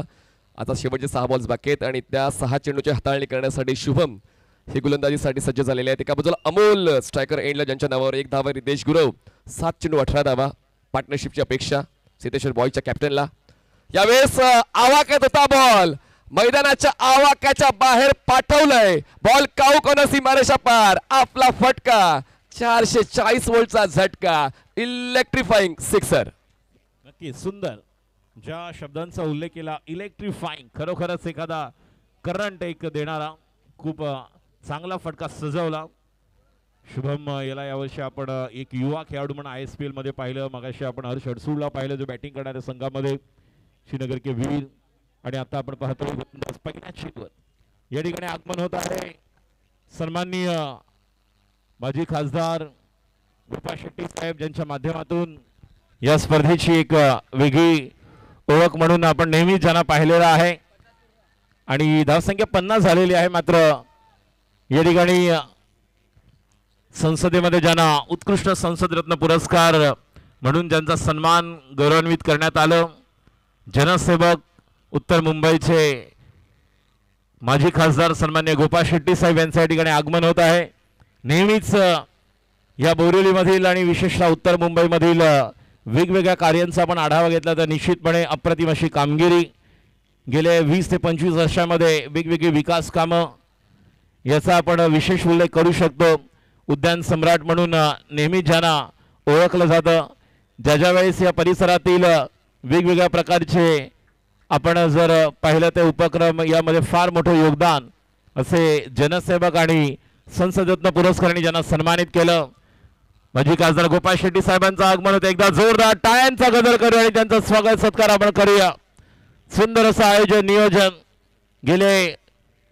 आता शेवटचे 6 बॉल्स बाकी आहेत आणि त्या 6 चेंडूची हाताळणी करण्यासाठी शुभम हे गोलंदाजीसाठी सज्ज झालेले आहेत. एका बाजूला अमोल स्ट्रायकर एंडला ज्यांच्या नावावर 1 धावा. रिद्धेश गुरव 7 चेंडू 18 धावा. पार्टनरशिपची अपेक्षा सिद्धेश्वर बॉयजच्या कॅप्टनला. यावेळेस आवाक्यात होता बॉल. मैदानाच्या आवाक्याच्या बाहेर पाठवलंय. बॉल काऊ कोण सीमारेषा पार. आपला फटका 440 वोल्टचा झटका. इलेक्ट्रिफाईंग सिक्सर. नक्की सुंदर ज्या शब्दांचा उल्लेख केला इलेक्ट्रिफाईंग. खरोखरच एखादा करंट एक देणारा खूप चांगला फटका सजवला. शुभम याला यावर्षी आपण एक युवा खेळाडू म्हणून ISPL मध्ये पाहिलं. मगाशी आपण हर्ष अडसूळला पाहिलं जो बॅटिंग करणाऱ्या संघामध्ये श्रीनगर के वीर. आणि आता आपण पाहतो गोलंदाज पहिल्या शीटवर या ठिकाणी आगमन होत आहे. सन्माननीय माजी खासदार गोपाळ शेट्टी साहेब ज्यांच्या माध्यमातून या स्पर्धेची एक वेगळी ओळख म्हणून आपण नेहमीच ज्यांना पाहिलेलं आहे. आणि धावसंख्या 50 झालेली आहे. मात्र या ठिकाणी संसदेमध्ये ज्यांना उत्कृष्ट संसद रत्न पुरस्कार म्हणून ज्यांचा सन्मान गौरवान्वित करण्यात आलं जनसेवक उत्तर मुंबईचे माजी खासदार सन्मान्य गोपाळ शेट्टी साहेब यांच्या ठिकाणी आगमन होत आहे. नेहमीच या बोरिवलीमधील आणि विशेषतः उत्तर मुंबईमधील वेगवेगळ्या कार्यांचा आपण आढावा घेतला तर निश्चितपणे अप्रतिम अशी कामगिरी गेले 20 ते 25 वर्षांमध्ये वेगवेगळी विकास कामं याचा आपण विशेष उल्लेख करू शकतो. उद्यान सम्राट म्हणून नेहमी ज्यांना ओळखलं जातं. ज्या वेळेस या परिसरातील वेगवेगळ्या प्रकारचे आपण जर पाहिलं ते उपक्रम यामध्ये फार मोठं योगदान असे जनसेवक आणि संसदरत्न पुरस्काराने ज्यांना सन्मानित केलं. माजी खासदार गोपाळ शेट्टी साहेबांचं आगमन होतं. एकदा जोरदार टाळ्यांचा गजर करू आणि त्यांचं स्वागत सत्कार आपण करूया. सुंदर असं आयोजन नियोजन गेले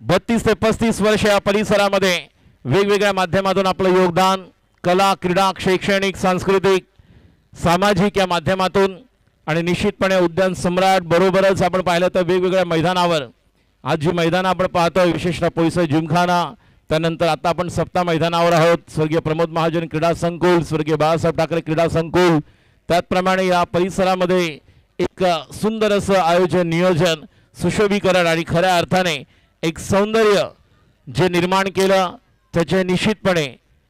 32 ते 35 वर्ष या परिसरामध्ये वेगवेगळ्या माध्यमातून आपलं योगदान कला क्रीडा शैक्षणिक सांस्कृतिक सामाजिक या माध्यमातून आणि निश्चितपणे उद्यान सम्राट बरोबरच आपण पाहिलं तर वेगवेगळ्या मैदानावर आज जी मैदानं आपण पाहतोय विशेषतः पोयसे जिमखाना त्यानंतर आता आपण सप्ताह मैदानावर आहोत. स्वर्गीय प्रमोद महाजन क्रीडा संकुल, स्वर्गीय बाळासाहेब ठाकरे क्रीडा संकुल, त्याचप्रमाणे या परिसरामध्ये एक सुंदर असं आयोजन, नियोजन, सुशोभीकरण आणि खऱ्या अर्थाने एक सौंदर्य जे निर्माण केलं त्याचे निश्चितपणे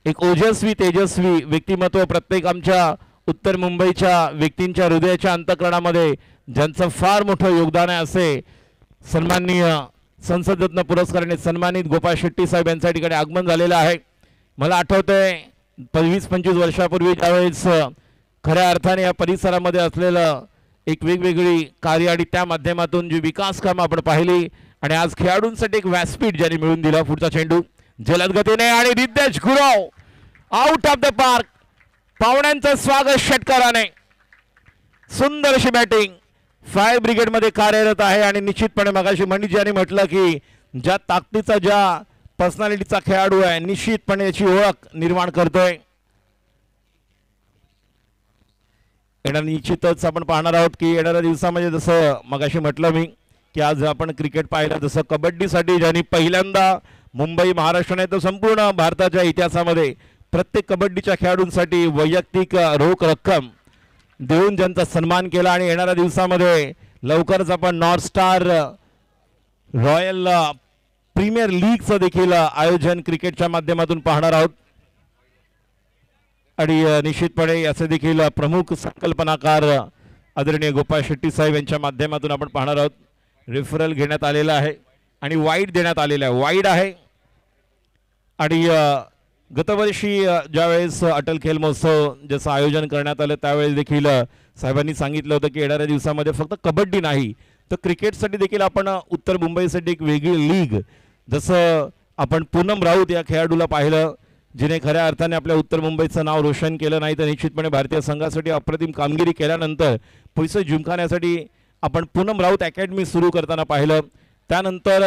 एक ओजस्वी तेजस्वी व्यक्तिमत्व प्रत्येक आमच्या उत्तर मुंबईच्या व्यक्तींच्या हृदयाच्या अंतःकरणामध्ये ज्यांचं फार मोठं योगदान आहे असे सन्माननीय संसदरत्न पुरस्काराने सन्मानित गोपाळ शेट्टी साहेब यांच्या ठिकाणी आगमन झालेलं आहे. मला आठवतंय 20-25 वर्षापूर्वी ज्यावेळेस खऱ्या अर्थाने या परिसरामध्ये असलेलं एक वेगवेगळी कार्य आणि त्या माध्यमातून जी विकास कामं आपण पाहिली आणि आज खेळाडूंसाठी एक व्यासपीठ ज्यांनी मिळून दिलं. पुढचा चेंडू जलद गतीने आणि Riddhesh Gurav out of the park. पाहुण्यांचं स्वागत षटकाराने. सुंदर अशी बॅटिंग फायर ब्रिगेडमध्ये कार्यरत आहे आणि निश्चितपणे मगाशी मनीष यांनी म्हटलं की ज्या ताकदीचा ज्या पर्सनॅलिटीचा खेळाडू आहे निश्चितपणे याची ओळख निर्माण करतोय. निश्चितच आपण पाहणार आहोत की येणाऱ्या दिवसामध्ये जसं मगाशी म्हटलं मी की आज आपण क्रिकेट पाहिलं तसं कबड्डीसाठी ज्यांनी पहिल्यांदा मुंबई महाराष्ट्राने तर संपूर्ण भारताच्या इतिहासामध्ये प्रत्येक कबड्डीच्या खेळाडूंसाठी वैयक्तिक रोख रक्कम देऊन ज्यांचा सन्मान केला आणि येणाऱ्या दिवसामध्ये लवकरच आपण नॉर्थ स्टार रॉयल प्रीमियर लीगचं देखील आयोजन क्रिकेटच्या माध्यमातून पाहणार आहोत. आणि निश्चितपणे याचे देखील प्रमुख संकल्पनाकार आदरणीय गोपाळ शेट्टी साहेब यांच्या माध्यमातून आपण पाहणार आहोत. रेफरल घेण्यात आलेला आहे आणि वाईड देण्यात आलेला आहे. वाईड आहे आणि गतवर्षी ज्यावेळेस अटल खेल महोत्सव जसं आयोजन करण्यात आलं त्यावेळेस देखील साहेबांनी सांगितलं होतं की येणाऱ्या दिवसामध्ये फक्त कबड्डी नाही तर क्रिकेटसाठी देखील आपण उत्तर मुंबईसाठी एक वेगळी लीग, जसं आपण पूनम राऊत या खेळाडूला पाहिलं जिने खऱ्या अर्थाने आपल्या उत्तर मुंबईचं नाव रोशन केलं नाही तर निश्चितपणे भारतीय संघासाठी अप्रतिम कामगिरी केल्यानंतर पैसे जिंकण्यासाठी आपण पूनम राऊत अकॅडमी सुरू करताना पाहिलं. त्यानंतर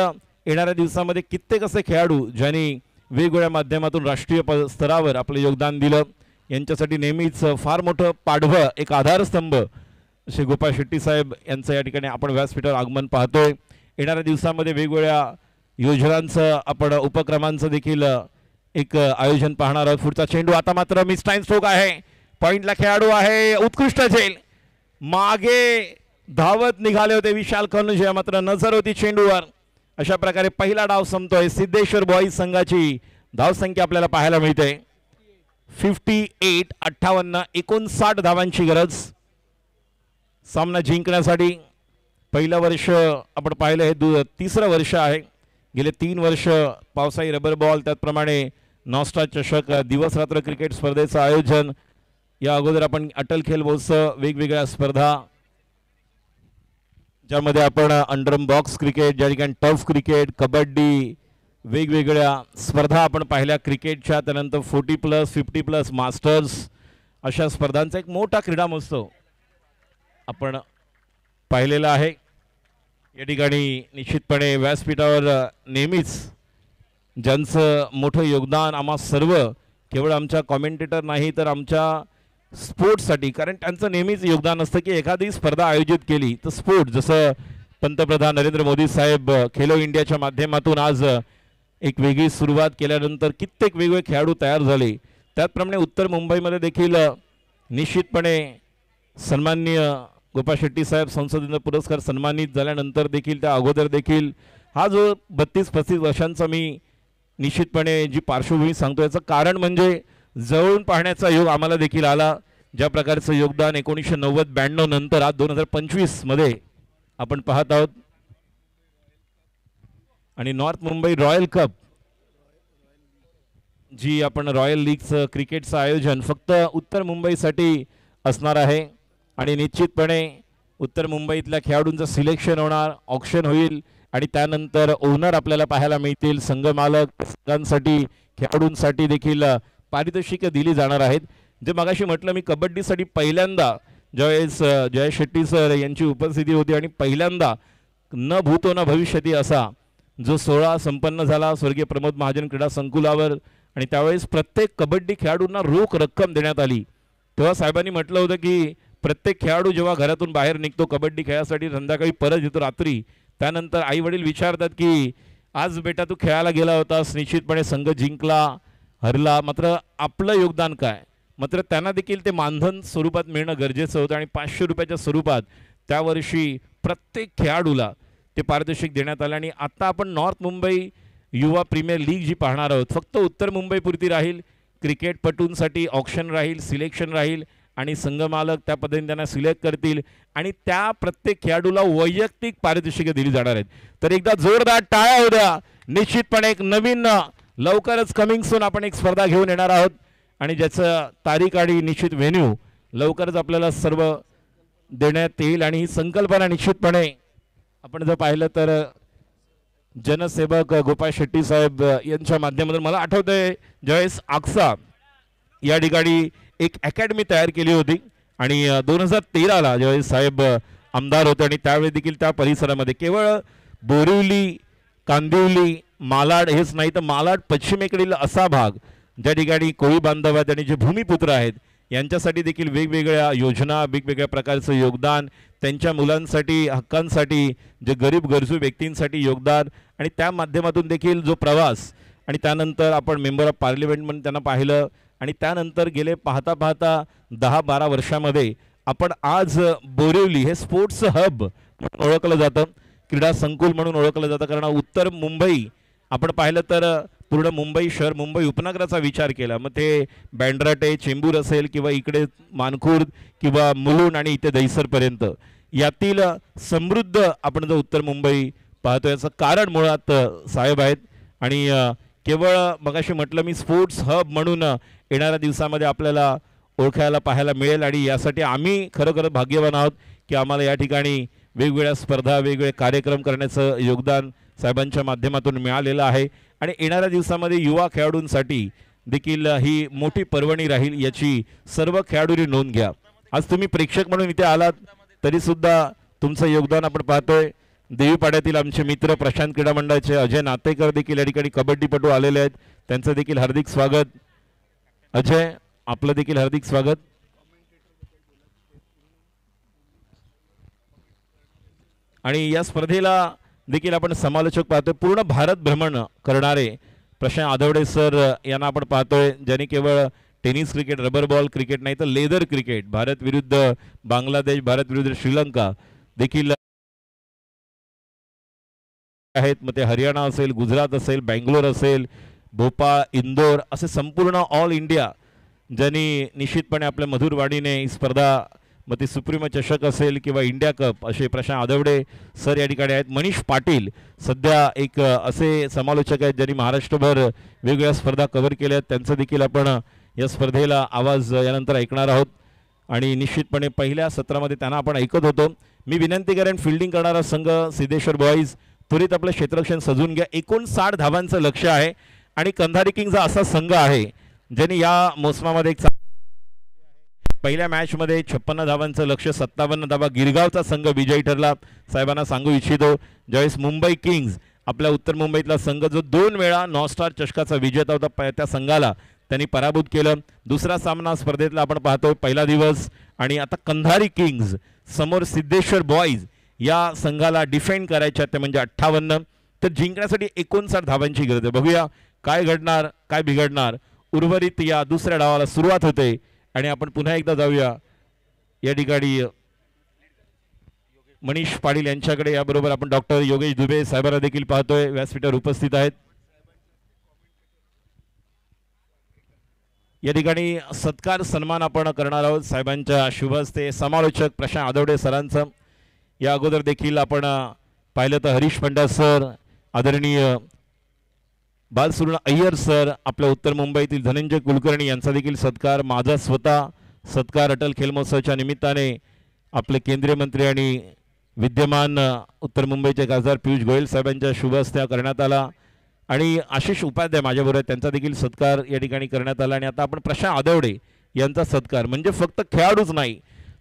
येणाऱ्या दिवसामध्ये कित्येक असे खेळाडू ज्यांनी वेगवेगळ्या माध्यमातून राष्ट्रीय स्तरावर आपलं योगदान दिलं यांच्यासाठी नेहमीच फार मोठं पाठबळ एक आधारस्तंभ असे गोपाळ शेट्टी साहेब यांचं या ठिकाणी आपण व्यासपीठावर आगमन पाहतोय. येणाऱ्या दिवसामध्ये वेगवेगळ्या योजनांचं आपण उपक्रमांचं देखील एक आयोजन पाहणार आहोत. पुढचा चेंडू आता मात्र मिस टाइम स्ट्रोक आहे. पॉइंटला खेळाडू आहे उत्कृष्ट झेल. मागे धावत निघाले होते विशाल कनुजे मात्र नजर होती चेंडूवर. अशा प्रकारे पहिला डाव संपतोय. सिद्धेश्वर बॉईज संघाची धावसंख्या आपल्याला पाहायला मिळते 58-58. 59 धावांची गरज सामना जिंकण्यासाठी. पहिलं वर्ष आपण पाहिलं हे तिसरं वर्ष आहे. गेले 3 वर्ष पावसाळी रबर बॉल त्याचप्रमाणे नॉस्टा चषक दिवस रात्र क्रिकेट स्पर्धेचं आयोजन. या अगोदर आपण अटल खेल महोत्सव वेगवेगळ्या स्पर्धा ज्यामध्ये आपण अंडरम बॉक्स क्रिकेट ज्या ठिकाणी टफ क्रिकेट कबड्डी वेगवेगळ्या स्पर्धा आपण पाहिल्या क्रिकेटच्या. त्यानंतर 40+ 50+ मास्टर्स अशा स्पर्धांचा एक मोठा क्रीडा महोत्सव आपण पाहिलेला आहे. या ठिकाणी निश्चितपणे व्यासपीठावर नेहमीच ज्यांचं मोठं योगदान आम्हा सर्व केवळ आमच्या कॉमेंटेटर नाही तर आमच्या स्पोर्ट्ससाठी, कारण त्यांचं नेहमीच योगदान असतं की एखादी स्पर्धा आयोजित केली तर स्पोर्ट्स जसं पंतप्रधान नरेंद्र मोदी साहेब खेलो इंडियाच्या माध्यमातून आज एक वेगळी सुरुवात केल्यानंतर कित्येक वेगवेगळे खेळाडू तयार झाले. त्याचप्रमाणे उत्तर मुंबईमध्ये देखील निश्चितपणे सन्माननीय गोपाळ शेट्टी साहेब संसदेचा पुरस्कार सन्मानित झाल्यानंतर देखील त्या अगोदर देखील हा जो 32-35 वर्षांचा मी निश्चितपणे जी पार्श्वभूमी सांगतो याचं कारण म्हणजे जवळून पाहण्याचा योग आम्हाला देखील आला. ज्या प्रकारचं योगदान 1990-92 नंतर आज 2025 मध्ये आपण पाहत आहोत. आणि नॉर्थ मुंबई रॉयल कप जी आपण रॉयल लीगचं क्रिकेटचं आयोजन फक्त उत्तर मुंबईसाठी असणार आहे आणि निश्चितपणे उत्तर मुंबईतल्या खेळाडूंचं सिलेक्शन होणार, ऑक्शन होईल आणि त्यानंतर ओनर आपल्याला पाहायला मिळतील. संघ मालक संघांसाठी खेळाडूंसाठी देखील पारितोषिक दिली जाणार आहेत. जे मगाशी म्हटलं मी कबड्डीसाठी पहिल्यांदा ज्यावेळेस जय शेट्टी सर यांची उपस्थिती होती आणि पहिल्यांदा न भूतो न भविष्यती असा जो सोहळा संपन्न झाला स्वर्गीय प्रमोद महाजन क्रीडा संकुलावर आणि त्यावेळेस प्रत्येक कबड्डी खेळाडूंना रोख रक्कम देण्यात आली. तेव्हा साहेबांनी म्हटलं होतं की प्रत्येक खेळाडू जेव्हा घरातून बाहेर निघतो कबड्डी खेळासाठी संध्याकाळी परत येतो रात्री, त्यानंतर आई वडील विचारतात की आज बेटा तू खेळायला गेला होतास, निश्चितपणे संघ जिंकला हरला, मात्र आपलं योगदान काय, मात्र त्यांना देखील ते मानधन स्वरूपात मिळणं गरजेचं होतं आणि 500 रुपयाच्या स्वरूपात त्या वर्षी प्रत्येक खेळाडूला ते पारितोषिक देण्यात आलं. आणि आता आपण नॉर्थ मुंबई युवा प्रीमियर लीग जी पाहणार आहोत, फक्त उत्तर मुंबईपुरती राहील. क्रिकेटपटूंसाठी ऑप्शन राहील, सिलेक्शन राहील आणि संघमालक त्या पद्धतीने त्यांना सिलेक्ट करतील आणि त्या प्रत्येक खेळाडूला वैयक्तिक पारितोषिके दिली जाणार आहेत. तर एकदा जोरदार टाळ्या होऊ द्या. निश्चितपणे एक नवीन लवकरच कमिंग सून आपण एक स्पर्धा घेऊन येणार आहोत आणि ज्याचं तारीख आणि निश्चित व्हेन्यू लवकरच आपल्याला सर्व देण्यात येईल. आणि ही संकल्पना निश्चितपणे आपण जर पाहिलं तर जनसेवक गोपाळ शेट्टी साहेब यांच्या माध्यमातून मला आठवतंय जयेश आक्सा या ठिकाणी एक अकॅडमी तयार केली होती आणि 2013ला जयेश साहेब आमदार होते आणि त्यावेळी देखील त्या परिसरामध्ये केवळ बोरिवली, कांदिवली, मालाड हेच नाही तर मालाड पश्चिमेकडील असा भाग ज्या ठिकाणी कोळी बांधव आहेत आणि जे भूमिपुत्र आहेत यांच्यासाठी देखील वेगवेगळ्या योजना, वेगवेगळ्या प्रकारचं योगदान, त्यांच्या मुलांसाठी, हक्कांसाठी, जे गरीब गरजू व्यक्तींसाठी योगदान आणि त्या माध्यमातून देखील जो प्रवास आणि त्यानंतर आपण मेंबर ऑफ पार्लिमेंट म्हणून त्यांना पाहिलं आणि त्यानंतर गेले पाहता पाहता 10-12 वर्षामध्ये आपण आज बोरिवली हे स्पोर्ट्स हब म्हणून ओळखलं जातं, क्रीडा संकुल म्हणून ओळखलं जातं. कारण उत्तर मुंबई आपण पाहिलं तर पूर्ण मुंबई शहर, मुंबई उपनगराचा विचार केला, मग ते बँड्राटे, चेंबूर असेल किंवा इकडे मानखुर्द किंवा मुलुंड आणि इथे दहिसरपर्यंत यातील समृद्ध आपण जर उत्तर मुंबई पाहतो याचं कारण मुळात साहेब आहेत. आणि केवळ मगाशी म्हटलं मी स्पोर्ट्स हब म्हणून येणाऱ्या दिवसामध्ये आपल्याला ओळखायला पाहायला मिळेल आणि यासाठी आम्ही खरोखर भाग्यवान आहोत की आम्हाला या ठिकाणी वेगवेगळ्या स्पर्धा, वेगवेगळे कार्यक्रम करण्याचं योगदान साहेबांच्या माध्यमातून मिळालेलं आहे. आणि येणाऱ्या दिवसामध्ये युवा खेळाडूंसाठी देखील ही मोठी पर्वणी राहील याची सर्व खेळाडूंनी नोंद घ्या. आज तुम्ही प्रेक्षक म्हणून इथे आलात तरीसुद्धा तुमचं योगदान आपण पाहतोय. देवीपाड्यातील आमचे मित्र प्रशांत क्रीडा मंडळाचे अजय नातेकर देखील या ठिकाणी कबड्डीपटू आलेले आहेत, त्यांचं देखील हार्दिक स्वागत. अजय, आपलं देखील हार्दिक स्वागत. आणि या स्पर्धेला देखील आपण समालोचक पाहतोय, पूर्ण भारत भ्रमण करणारे प्रशांत आदवडे सर यांना आपण पाहतोय, ज्यांनी केवळ tennis cricket, rubber ball cricket नाही तर लेदर क्रिकेट, भारत विरुद्ध बांगलादेश, भारत विरुद्ध श्रीलंका देखील आहेत. मग ते हरियाणा असेल, गुजरात असेल, बेंगलोर असेल, भोपाळ, इंदोर असे संपूर्ण ऑल इंडिया ज्यांनी निश्चितपणे आपल्या मधुरवाणीने ही स्पर्धा, मग ती सुप्रीमो चषक असेल किंवा इंडिया कप, असे प्रशांत आदवडे सर या ठिकाणी आहेत. मनीष पाटील सध्या एक असे समालोचक आहेत ज्यांनी महाराष्ट्रभर वेगवेगळ्या स्पर्धा कव्हर केल्या आहेत, त्यांचं देखील आपण या स्पर्धेला आवाज यानंतर ऐकणार आहोत. आणि निश्चितपणे पहिल्या सत्रामध्ये त्यांना आपण ऐकत होतो. मी विनंती करेन फिल्डिंग करणारा संघ सिद्धेश्वर बॉईज त्वरित आपलं क्षेत्ररक्षण सजवून घ्या. 59 धावांचं लक्ष्य आहे आणि कंधारी किंग्ज असा संघ आहे ज्यांनी या मोसमामध्ये एक पहिल्या मॅचमध्ये 56 धावांचं लक्ष्य, 57 धावा, गिरगावचा संघ विजयी ठरला. साहेबांना सांगू इच्छितो ज्यावेळेस मुंबई किंग्ज आपल्या उत्तर मुंबईतला संघ जो 2 वेळा नॉस्टार चषकाचा विजेता होता त्या संघाला त्यांनी पराभूत केलं. दुसरा सामना स्पर्धेतला आपण पाहतोय पहिला दिवस आणि आता कंधारी किंग्ज समोर सिद्धेश्वर बॉईज या संघाला डिफेंड करायच्या ते म्हणजे 58, तर जिंकण्यासाठी 59 धावांची गरज आहे. बघूया काय घडणार, काय बिघडणार. उर्वरित या दुसऱ्या डावाला सुरुवात होते आणि आपण पुन्हा एकदा जाऊया या ठिकाणी मनीष पाटील यांच्याकडे. याबरोबर आपण डॉक्टर योगेश दुबे साहेबांना देखील पाहतोय, व्यासपीठावर उपस्थित आहेत. या ठिकाणी सत्कार सन्मान आपण करणार आहोत साहेबांच्या शुभ हस्ते. समालोचक प्रशांत आदवडे सरांचं या अगोदर देखील आपण पाहिलं तर हरीश पंड्या सर, आदरणीय बालसुर्ण अय्यर सर, आपल्या उत्तर मुंबईतील धनंजय कुलकर्णी यांचा देखील सत्कार. माझा स्वतः सत्कार अटल खेल महोत्सवाच्या निमित्ताने आपले केंद्रीय मंत्री आणि विद्यमान उत्तर मुंबईचे खासदार पियुष गोयल साहेबांच्या शुभ हस्ते करण्यात आला. आणि आशिष उपाध्याय माझ्याबरोबर त्यांचा देखील सत्कार या ठिकाणी करण्यात आला. आणि आता आपण प्रशांत आदवडे यांचा सत्कार, म्हणजे फक्त खेळाडूच नाही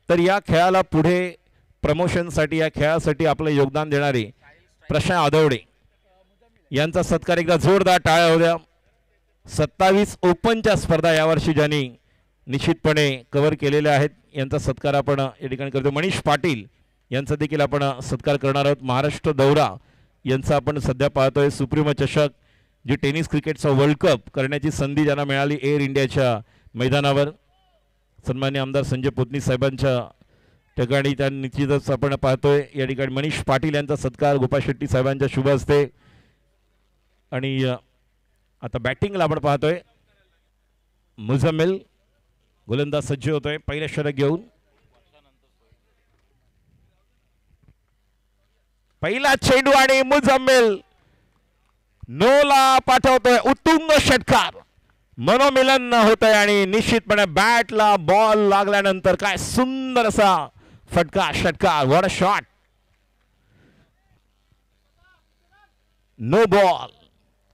तर या खेळाला पुढे प्रमोशनसाठी, या खेळासाठी आपलं योगदान देणारे प्रशांत आदवडे यांचा सत्कार. एकदा जोरदार टाळ्या होत्या. 27 ओपनच्या स्पर्धा यावर्षी ज्यांनी निश्चितपणे कव्हर केलेल्या आहेत यांचा सत्कार आपण या ठिकाणी करतो. मनीष पाटील यांचा देखील आपण सत्कार करणार आहोत. महाराष्ट्र दौरा यांचा आपण सध्या पाहतोय सुप्रीमो चषक, जी टेनिस क्रिकेटचा वर्ल्ड कप करण्याची संधी ज्यांना मिळाली एअर इंडियाच्या मैदानावर. सन्मान्य आमदार संजय पोतनी साहेबांच्या ठिकाणी त्या निश्चितच आपण पाहतोय या ठिकाणी मनीष पाटील यांचा सत्कार गोपाळ शेट्टी साहेबांच्या शुभ हस्ते. आणि आता बॅटिंगला आपण पाहतोय मुझम्मिल गोलंदाज सज्ज होतोय पहिल्या षटक घेऊन. पहिला चेंडू आणि मुझम्मिल नोला पाठवतोय उत्तुंग षटकार. मनोमिलन होतंय आणि निश्चितपणे बॅटला बॉल लागल्यानंतर काय सुंदर असा फटका षटकार. What a shot. No ball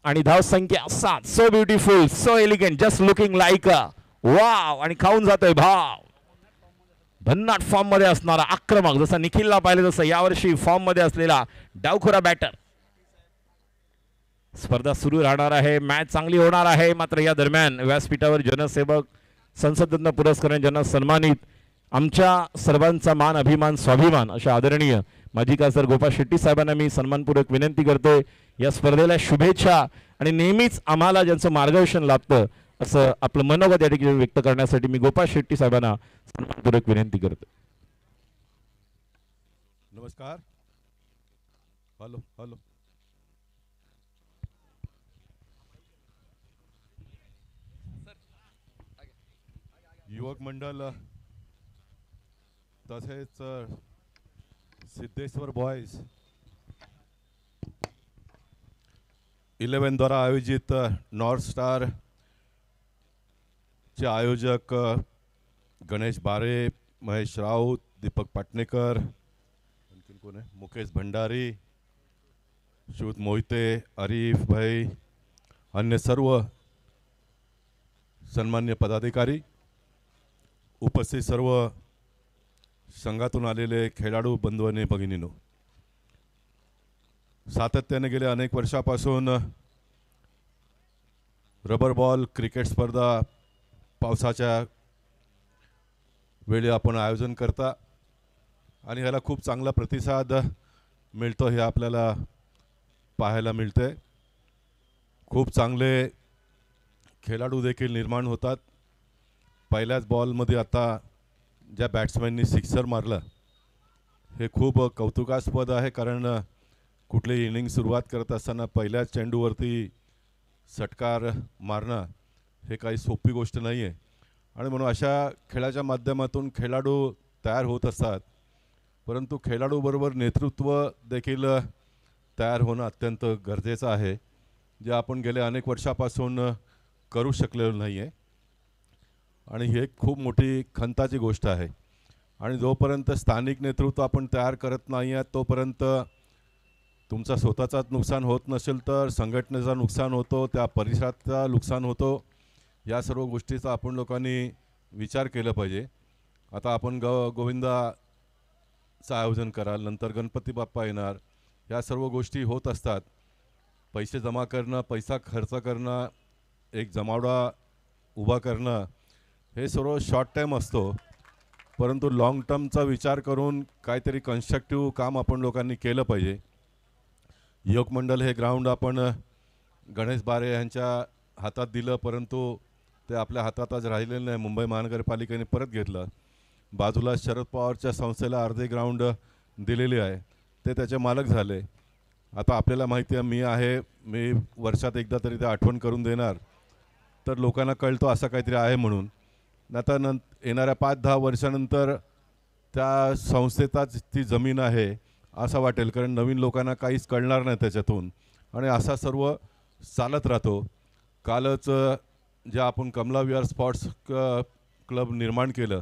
आणि धाव संख्या 7. So beautiful, so elegant, just looking like a wow. आणि खाऊन जातोय भाव. भन्नाट फॉर्म मध्ये असणारा आक्रमक, जसा निखिलला पाहिलं तसं यावर्षी फॉर्म मध्ये असलेला डावखोरा बॅटर. स्पर्धा सुरू राहणार आहे, मॅच चांगली होणार आहे. मात्र या दरम्यान व्यासपीठावर जनसेवक संसदरत्न पुरस्काराने ज्यांना सन्मानित, आमच्या सर्वांचा मान अभिमान स्वाभिमान अशा आदरणीय माजी खासदार गोपाळ शेट्टी साहेबांना मी सन्मानपूर्वक विनंती करतोय या स्पर्धेला शुभेच्छा आणि नेहमीच आम्हाला ज्यांचं मार्गदर्शन लाभतं असं आपलं मनोगत या ठिकाणी व्यक्त करण्यासाठी मी गोपाळ शेट्टी साहेबांना सन्मानपूर्वक विनंती करतो. नमस्कार. Hello hello. युवक मंडळ तसेच सिद्धेश्वर बॉयज 11 द्वारा आयोजित नॉर्थ स्टार चे आयोजक गणेश बारे, महेश राऊत, दीपक पाटणेकर, आणखीन कोण आहे, मुकेश भंडारी, शुद्ध मोहिते, आरिफ भाई, अन्य सर्व सन्मान्य पदाधिकारी, उपस्थित सर्व संघातून आलेले खेळाडू बंधू आणि भगिनींनो, सातत्याने गेल्या अनेक वर्षापासून रबर बॉल क्रिकेट स्पर्धा पावसाच्या वेळी आपण आयोजन करता आणि ह्याला खूप चांगला प्रतिसाद मिळतो हे आपल्याला पाहायला मिळते. खूप चांगले खेळाडू देखील निर्माण होतात. पहिल्याच बॉलमध्ये आता ज्या बॅट्समॅननी सिक्सर मारलं हे खूप कौतुकास्पद आहे, कारण कुठलीही इनिंग सुरुवात करत असताना पहिल्याच चेंडूवरती षटकार मारणं हे काही सोपी गोष्ट नाही आहे. आणि म्हणून अशा खेळाच्या माध्यमातून खेळाडू तयार होत असतात, परंतु खेळाडूबरोबर नेतृत्व देखील तयार होणं अत्यंत गरजेचं आहे, जे आपण गेल्या अनेक वर्षापासून करू शकलेलो नाही आहे. आणि ही एक खूप मोठी खंताची गोष्ट आहे. आणि जोपर्यंत स्थानिक नेतृत्व आपण तयार करत नाही आहे तोपर्यंत तुमचा स्वतःचाच नुकसान होत नसेल तर संघटनेचा नुकसान होतो, त्या परिसराचा नुकसान होतो. या सर्व गोष्टीचा आपण लोकांनी विचार केला पाहिजे. आता आपण गोविंदाचं आयोजन कराल, नंतर गणपती बाप्पा येणार, या सर्व गोष्टी होत असतात. पैसे जमा करणं, पैसा खर्च करणं, एक जमावडा उभा करणं हे सर्व शॉर्ट टाईम असतो, परंतु लाँग टर्मचा विचार करून काहीतरी कन्स्ट्रक्टिव्ह काम आपण लोकांनी केलं पाहिजे. युवक मंडळ हे ग्राउंड आपण गणेश बारे यांच्या हातात दिलं, परंतु ते आपल्या हातात आज राहिलेलं नाही. मुंबई महानगरपालिकेने परत घेतलं. बाजूला शरद पवारच्या संस्थेला अर्धे ग्राउंड दिलेले आहे, ते त्याचे मालक झाले. आता आपल्याला माहिती आहे, मी वर्षात एकदा तरी ते आठवण करून देणार, तर लोकांना कळतो असं काहीतरी आहे म्हणून. आता येणाऱ्या 5-10 वर्षानंतर त्या संस्थेचाच ती जमीन आहे असं वाटेल, कारण नवीन लोकांना काहीच कळणार नाही त्याच्यातून. आणि असा सर्व चालत राहतो. कालच जे आपण कमला विहार स्पोर्ट्स क्लब निर्माण केलं,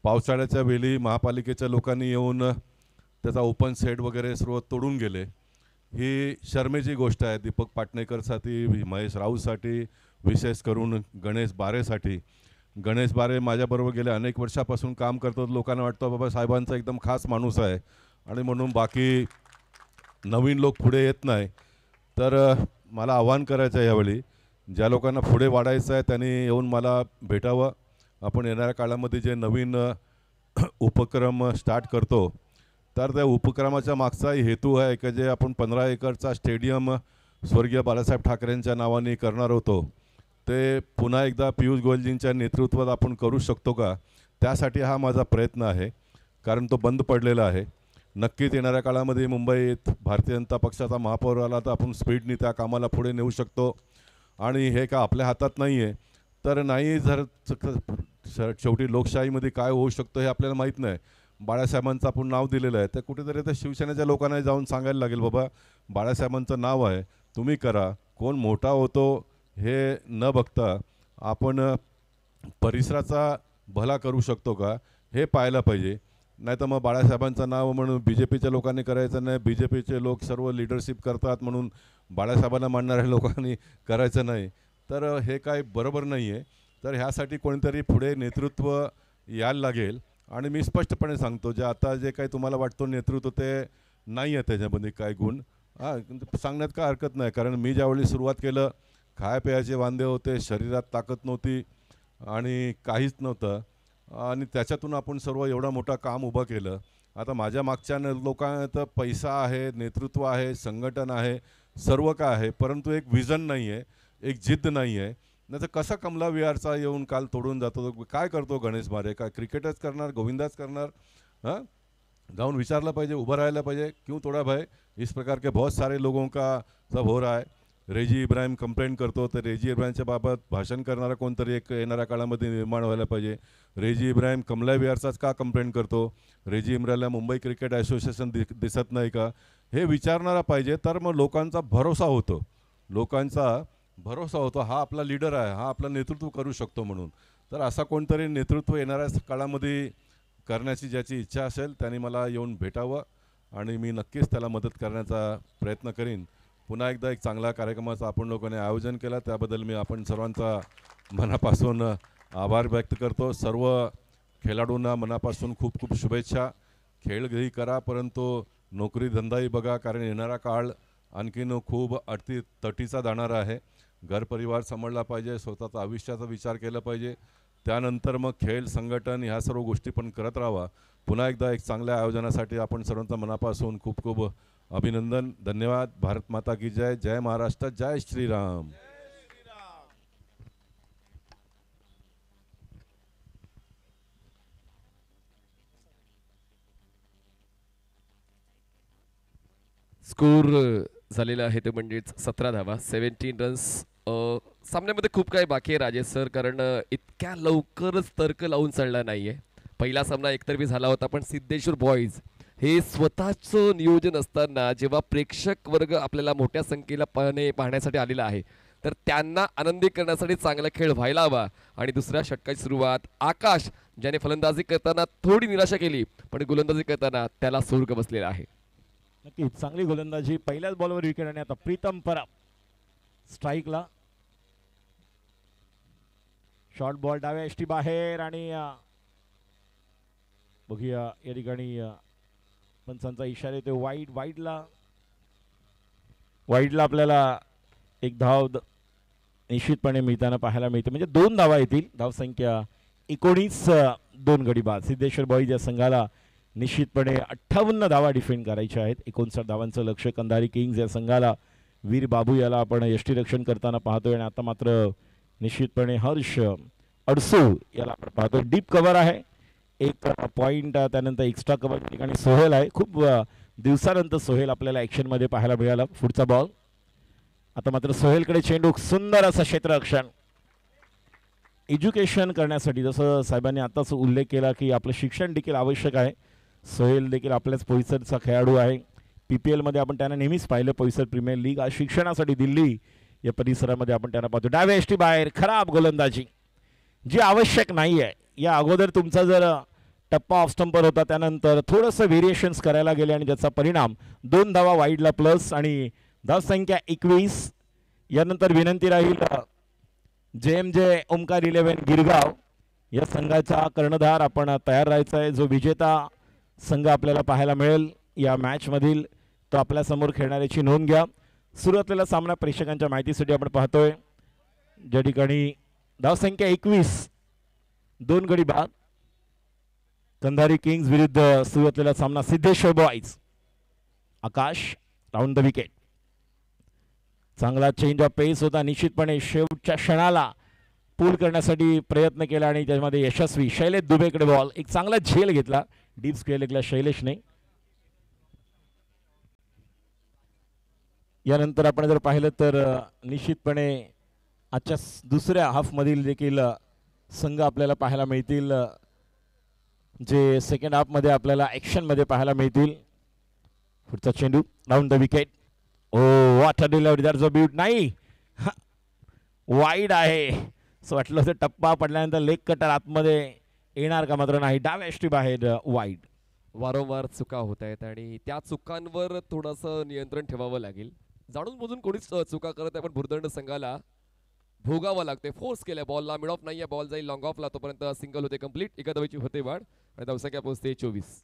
पावसाळ्याच्या वेळी महापालिकेच्या लोकांनी येऊन त्याचा ओपन सेट वगैरे सर्व तोडून गेले. ही शर्मेची गोष्ट आहे. दीपक पाटणेकरसाठी, महेश राऊतसाठी, विशेष करून गणेश बारेसाठी. गणेश बारे माझ्याबरोबर गेल्या अनेक वर्षापासून काम करतात. लोकांना वाटतं बाबा साहेबांचा एकदम खास माणूस आहे आणि म्हणून बाकी नवीन लोक पुढे येत नाही. तर मला आव्हान करायचं आहे यावेळी, ज्या लोकांना पुढे वाढायचं आहे त्यांनी येऊन मला भेटावं. आपण येणाऱ्या काळामध्ये जे नवीन उपक्रम स्टार्ट करतो तर त्या उपक्रमाच्या मागचाही हेतू आहे की जे आपण 15 एकरचा स्टेडियम स्वर्गीय बाळासाहेब ठाकरेंच्या नावाने करणार होतो, ते पुन्हा एकदा पियुष गोयलजींच्या नेतृत्वात आपण करू शकतो का, त्यासाठी हा माझा प्रयत्न आहे. कारण तो बंद पडलेला आहे. नक्कीच येणाऱ्या काळामध्ये मुंबईत भारतीय जनता पक्षाचा महापौर आला तर आपण स्पीडनी त्या कामाला पुढे नेऊ शकतो. आणि हे का आपल्या हातात नाही आहे, तर नाही जर शेवटी लोकशाहीमध्ये काय होऊ शकतं हे आपल्याला माहीत नाही. बाळासाहेबांचं आपण नाव दिलेलं आहे, तर कुठेतरी त्या शिवसेनेच्या लोकांना जाऊन सांगायला लागेल, बाबा बाळासाहेबांचं नाव आहे, तुम्ही करा. कोण मोठा होतो हे न बघता आपण परिसराचा भला करू शकतो का हे पाहायला पाहिजे. नाही तर मग बाळासाहेबांचं नाव म्हणून बी जे पीच्या लोकांनी करायचं नाही, बी जे पीचे लोक सर्व लिडरशिप करतात म्हणून बाळासाहेबांना मानणाऱ्या लोकांनी करायचं नाही, तर हे काय बरोबर नाही आहे. तर ह्यासाठी कोणीतरी पुढे नेतृत्व यायला लागेल. आणि मी स्पष्टपणे सांगतो, जे आता जे काही तुम्हाला वाटतो नेतृत्व ते नाही आहे, त्याच्यामध्ये काय गुण सांगण्यात काय हरकत नाही. कारण मी ज्यावेळी सुरुवात केलं, खाय प्यायचे वांदे होते, शरीरात ताकद नव्हती आणि काहीच नव्हतं, आणि त्याच्यातून आपण सर्व एवढा मोठा काम उभं केलं. आता माझ्या मागच्या लोकांना तर पैसा आहे, नेतृत्व आहे, संघटन आहे, सर्व काय आहे, परंतु एक विजन नाही आहे, एक जिद्द नाही आहे. नाही तर कसा कमला विहारचा येऊन काल तोडून जातो, काय करतो गणेश मारे, काय क्रिकेटच करणार, गोविंदाच करणार? हां, जाऊन विचारलं पाहिजे, उभं राहायला पाहिजे, क्यों तोड़ा भाई. इस प्रकार के बहुत सारे लोगों का सब हो रहा है. रेजी इब्राहिम कंप्लेंट करतो, तर रेजी इब्राहिमच्या बाबत भाषण करणारा कोणतरी एक येणाऱ्या काळामध्ये निर्माण व्हायला पाहिजे. रेजी इब्राहिम कमला विहारचाच का कंप्लेंट करतो, रेजी इब्राहिमला मुंबई क्रिकेट असोसिएशन दिसत नाही का, हे विचारणारा पाहिजे. तर मग लोकांचा भरोसा होतो, हा आपला लीडर आहे, हा आपलं नेतृत्व करू शकतो म्हणून. तर असा कोणतरी नेतृत्व येणाऱ्या काळामध्ये करण्याची ज्याची इच्छा असेल त्याने मला येऊन भेटावं आणि मी नक्कीच त्याला मदत करण्याचा प्रयत्न करीन. पुन्हा एकदा एक चांगला कार्यक्रमाचं आपण लोकांनी आयोजन केलं, त्याबद्दल मी आपण सर्वांचा मनापासून आभार व्यक्त करतो. सर्व खेळाडूंना मनापासून खूप खूप शुभेच्छा. खेळही करा, परंतु नोकरी धंदाही बघा, कारण येणारा काळ आणखीन खूप तटीचा जाणार आहे. घरपरिवार सांभाळला पाहिजे, स्वतःचा आयुष्याचा विचार केला पाहिजे, त्यानंतर मग खेळ संघटन ह्या सर्व गोष्टी पण करत राहावा. पुन्हा एकदा एक चांगल्या आयोजनासाठी आपण सर्वांचा मनापासून खूप खूप अभिनंदन. धन्यवाद. भारत माता की जय. जय महाराष्ट्र. जय श्रीराम. स्कोर झालेला आहे ते म्हणजेच 17 धावा, 17 रन्स. सामन्यामध्ये खूप काही बाकी आहे राजेश सर, कारण इतक्या लवकरच तर्क लावून चालला नाहीये. पहिला सामना एकतर्फी झाला होता, पण सिद्धेश्वर बॉईज हे स्वतःचं नियोजन असताना जेव्हा प्रेक्षक वर्ग आपल्याला मोठ्या संख्येला पाहण्यासाठी आलेला आहे, तर त्यांना आनंदी करण्यासाठी चांगला खेळ व्हायला हवा. आणि दुसऱ्या षटकाची सुरुवात आकाश, ज्याने फलंदाजी करताना थोडी निराशा केली, पण गोलंदाजी करताना त्याला सुर्ग बसलेला आहे. नक्कीच चांगली गोलंदाजी, पहिल्याच बॉलवर विकेट. आणि आता प्रीतम पराब स्ट्राईकला, शॉर्ट बॉल डाव्या एष्टी बाहेर. आणि बघूया या ठिकाणी पंचांचा इशारा येतो वाईडला आपल्याला एक धाव निश्चितपणे मिळताना पाहायला मिळते, म्हणजे 2 धावा येतील. धावसंख्या 19, 2 गडी बाद. सिद्धेश्वर बॉईज या संघाला निश्चितपणे 58 धावा डिफेंड करायच्या आहेत. 59 धावांचं लक्ष्य कंधारी किंग्ज या संघाला. वीर बाबू याला आपण यष्टीरक्षण करताना पाहतोय, आणि आता मात्र निश्चितपणे हर्ष अडसूळ याला आपण पाहतोय. डीप कव्हर आहे, 1 पॉईंट, त्यानंतर एक्स्ट्रा कव्हर ठिकाणी सोहेल आहे. खूप दिवसानंतर सोहेल आपल्याला ॲक्शनमध्ये पाहायला मिळाला. पुढचा बॉल आता मात्र सोहेलकडे चेंडू, सुंदर असं क्षेत्ररक्षण. एज्युकेशन करण्यासाठी जसं साहेबांनी आताच उल्लेख केला की आपलं शिक्षण देखील आवश्यक आहे. सोहेल देखील आपल्याच पोईसरचा खेळाडू आहे. PPL मध्ये आपण त्यांना नेहमीच पाहिलं, पोईसर प्रीमियर लीग. आज शिक्षणासाठी दिल्ली या परिसरामध्ये आपण त्यांना पाहतो. डाव्या एष्टी बाहेर, खराब गोलंदाजी जी आवश्यक नाही आहे. या अगोदर तुमचा जर टप्पा ऑफ स्टंपर होता, त्यानंतर थोडंसं व्हेरिएशन्स करायला गेले आणि ज्याचा परिणाम 2 धावा वाईडला प्लस आणि धावसंख्या 21. यानंतर विनंती राहील JMJ ओमकार 11 गिरगाव या संघाचा कर्णधार आपण तयार राहायचा आहे. जो विजेता संघ आपल्याला पाहायला मिळेल या मॅचमधील तो आपल्यासमोर खेळणाऱ्याची नोंद घ्या. सुरुवातीला सामना प्रेक्षकांच्या माहितीसाठी आपण पाहतोय, ज्या ठिकाणी धावसंख्या 21, 2 गडी बाद. कंधारी किंग्स विरुद्ध सुरू असलेला सामना Siddheshwar boys. Akash round the wicket. चांगला चेंज ऑफ पेस होता. निश्चितपणे शेवटच्या क्षणाला पूल करण्यासाठी प्रयत्न केला आणि त्यामध्ये यशस्वी. शैलेश दुबेकडे बॉल. एक चांगला झेल घेतला डीप स्क्वेअर लेगला शैलेशने. यानंतर आपण जर पाहिलं तर निश्चितपणे आजच्या दुसऱ्या हाफमधील देखील संघ आपल्याला पाहायला मिळतील जे सेकंड हाफमध्ये आपल्याला ॲक्शनमध्ये पाहायला मिळतील. पुढचा चेंडू round the wicket. Oh what a delivery. That's a beaut. नाही वाईड आहे. असं वाटलं होतं टप्पा पडल्यानंतर लेग कटर आतमध्ये येणार का, मात्र नाही. डाव्या बाहेर वाईड. वारंवार चुका होत आहेत आणि त्या चुकांवर थोडंसं नियंत्रण ठेवावं लागेल. जाणून बुजून कोणीच चुका करत आहे पण भुर्दंड संघाला भोगावं लागते. फोर्स केल्या बॉलला. मिड ऑफ नाही आहे. बॉल जाईल लॉंग ऑफला. तोपर्यंत सिंगल होते कंप्लीट. एका धावेची होते वाढ आणि धावसंख्या पोहोचते 24.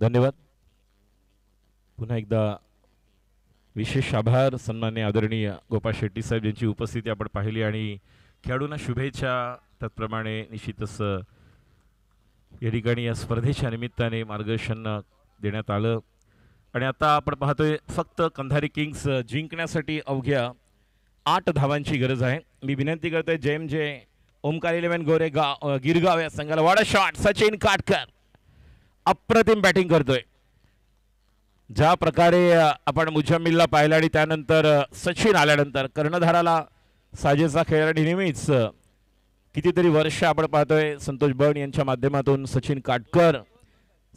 धन्यवाद. पुन्हा एकदा विशेष आभार सन्माननीय आदरणीय गोपाळ शेट्टी साहेब यांची उपस्थिती आपण पाहिली आणि खेळाडूंना शुभेच्छा. त्याचप्रमाणे निश्चितच या ठिकाणी या स्पर्धेच्या निमित्ताने मार्गदर्शन देण्यात आलं. आणि आता आपण पाहतोय फक्त कंधारी किंग्स जिंकण्यासाठी अवघ्या 8 धावांची गरज आहे. मी विनंती करतोय जे ओमकार 11 गोरेगाव गिरगाव या संघाला वाडा शॉट. सचिन काटकर अप्रतिम बॅटिंग करतोय. ज्या प्रकारे आपण मुजम्मिलला पाहिलं आणि त्यानंतर सचिन आल्यानंतर कर्णधाराला साजेसा खेळ आणि नेहमीच कितीतरी वर्ष आपण पाहतोय संतोष बन यांच्या माध्यमातून सचिन काटकर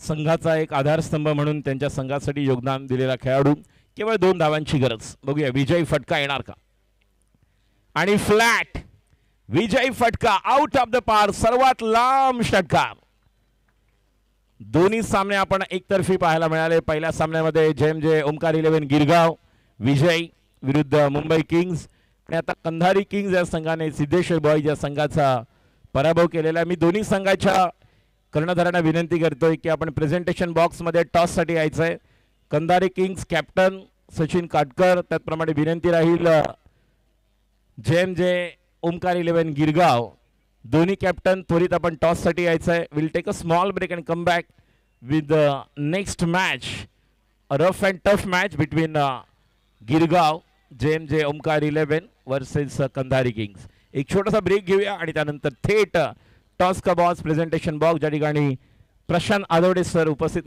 संघाचा एक आधारस्तंभ म्हणून त्यांच्या संघासाठी योगदान दिलेला खेळाडू. केवळ 2 धावांची गरज. बघूया विजयी फटका येणार का. आणि फ्लॅट विजयी फटका आउट ऑफ द पार. सर्वात लांब षटकार. दोन्ही सामने आपण एकतर्फी पाहायला मिळाले. पहिल्या सामन्यामध्ये जे ओमकार 11 गिरगाव विजय विरुद्ध मुंबई किंग्स आणि आता कंधारी किंग्स या संघाने सिद्धेश्वर बॉईज या संघाचा पराभव केलेला. मी दोन्ही संघाच्या कर्णधारांना विनंती करतोय की आपण प्रेझेंटेशन बॉक्समध्ये टॉससाठी यायचं आहे. Kandhari Kings captain Sachin Katkar. त्याचप्रमाणे विनंती राहील जे ओमकार 11 गिरगाव दोन्ही कॅप्टन त्वरित आपण टॉससाठी यायचं आहे. Will take a small break and come back with next match. Rough and tough match between Girgaon J Omkar 11 versus Kandhari Kings. एक छोटासा ब्रेक घेऊया आणि त्यानंतर थेट टॉस का बॉस प्रेझेंटेशन बॉक्स ज्या ठिकाणी प्रशांत आदवडे सर उपस्थित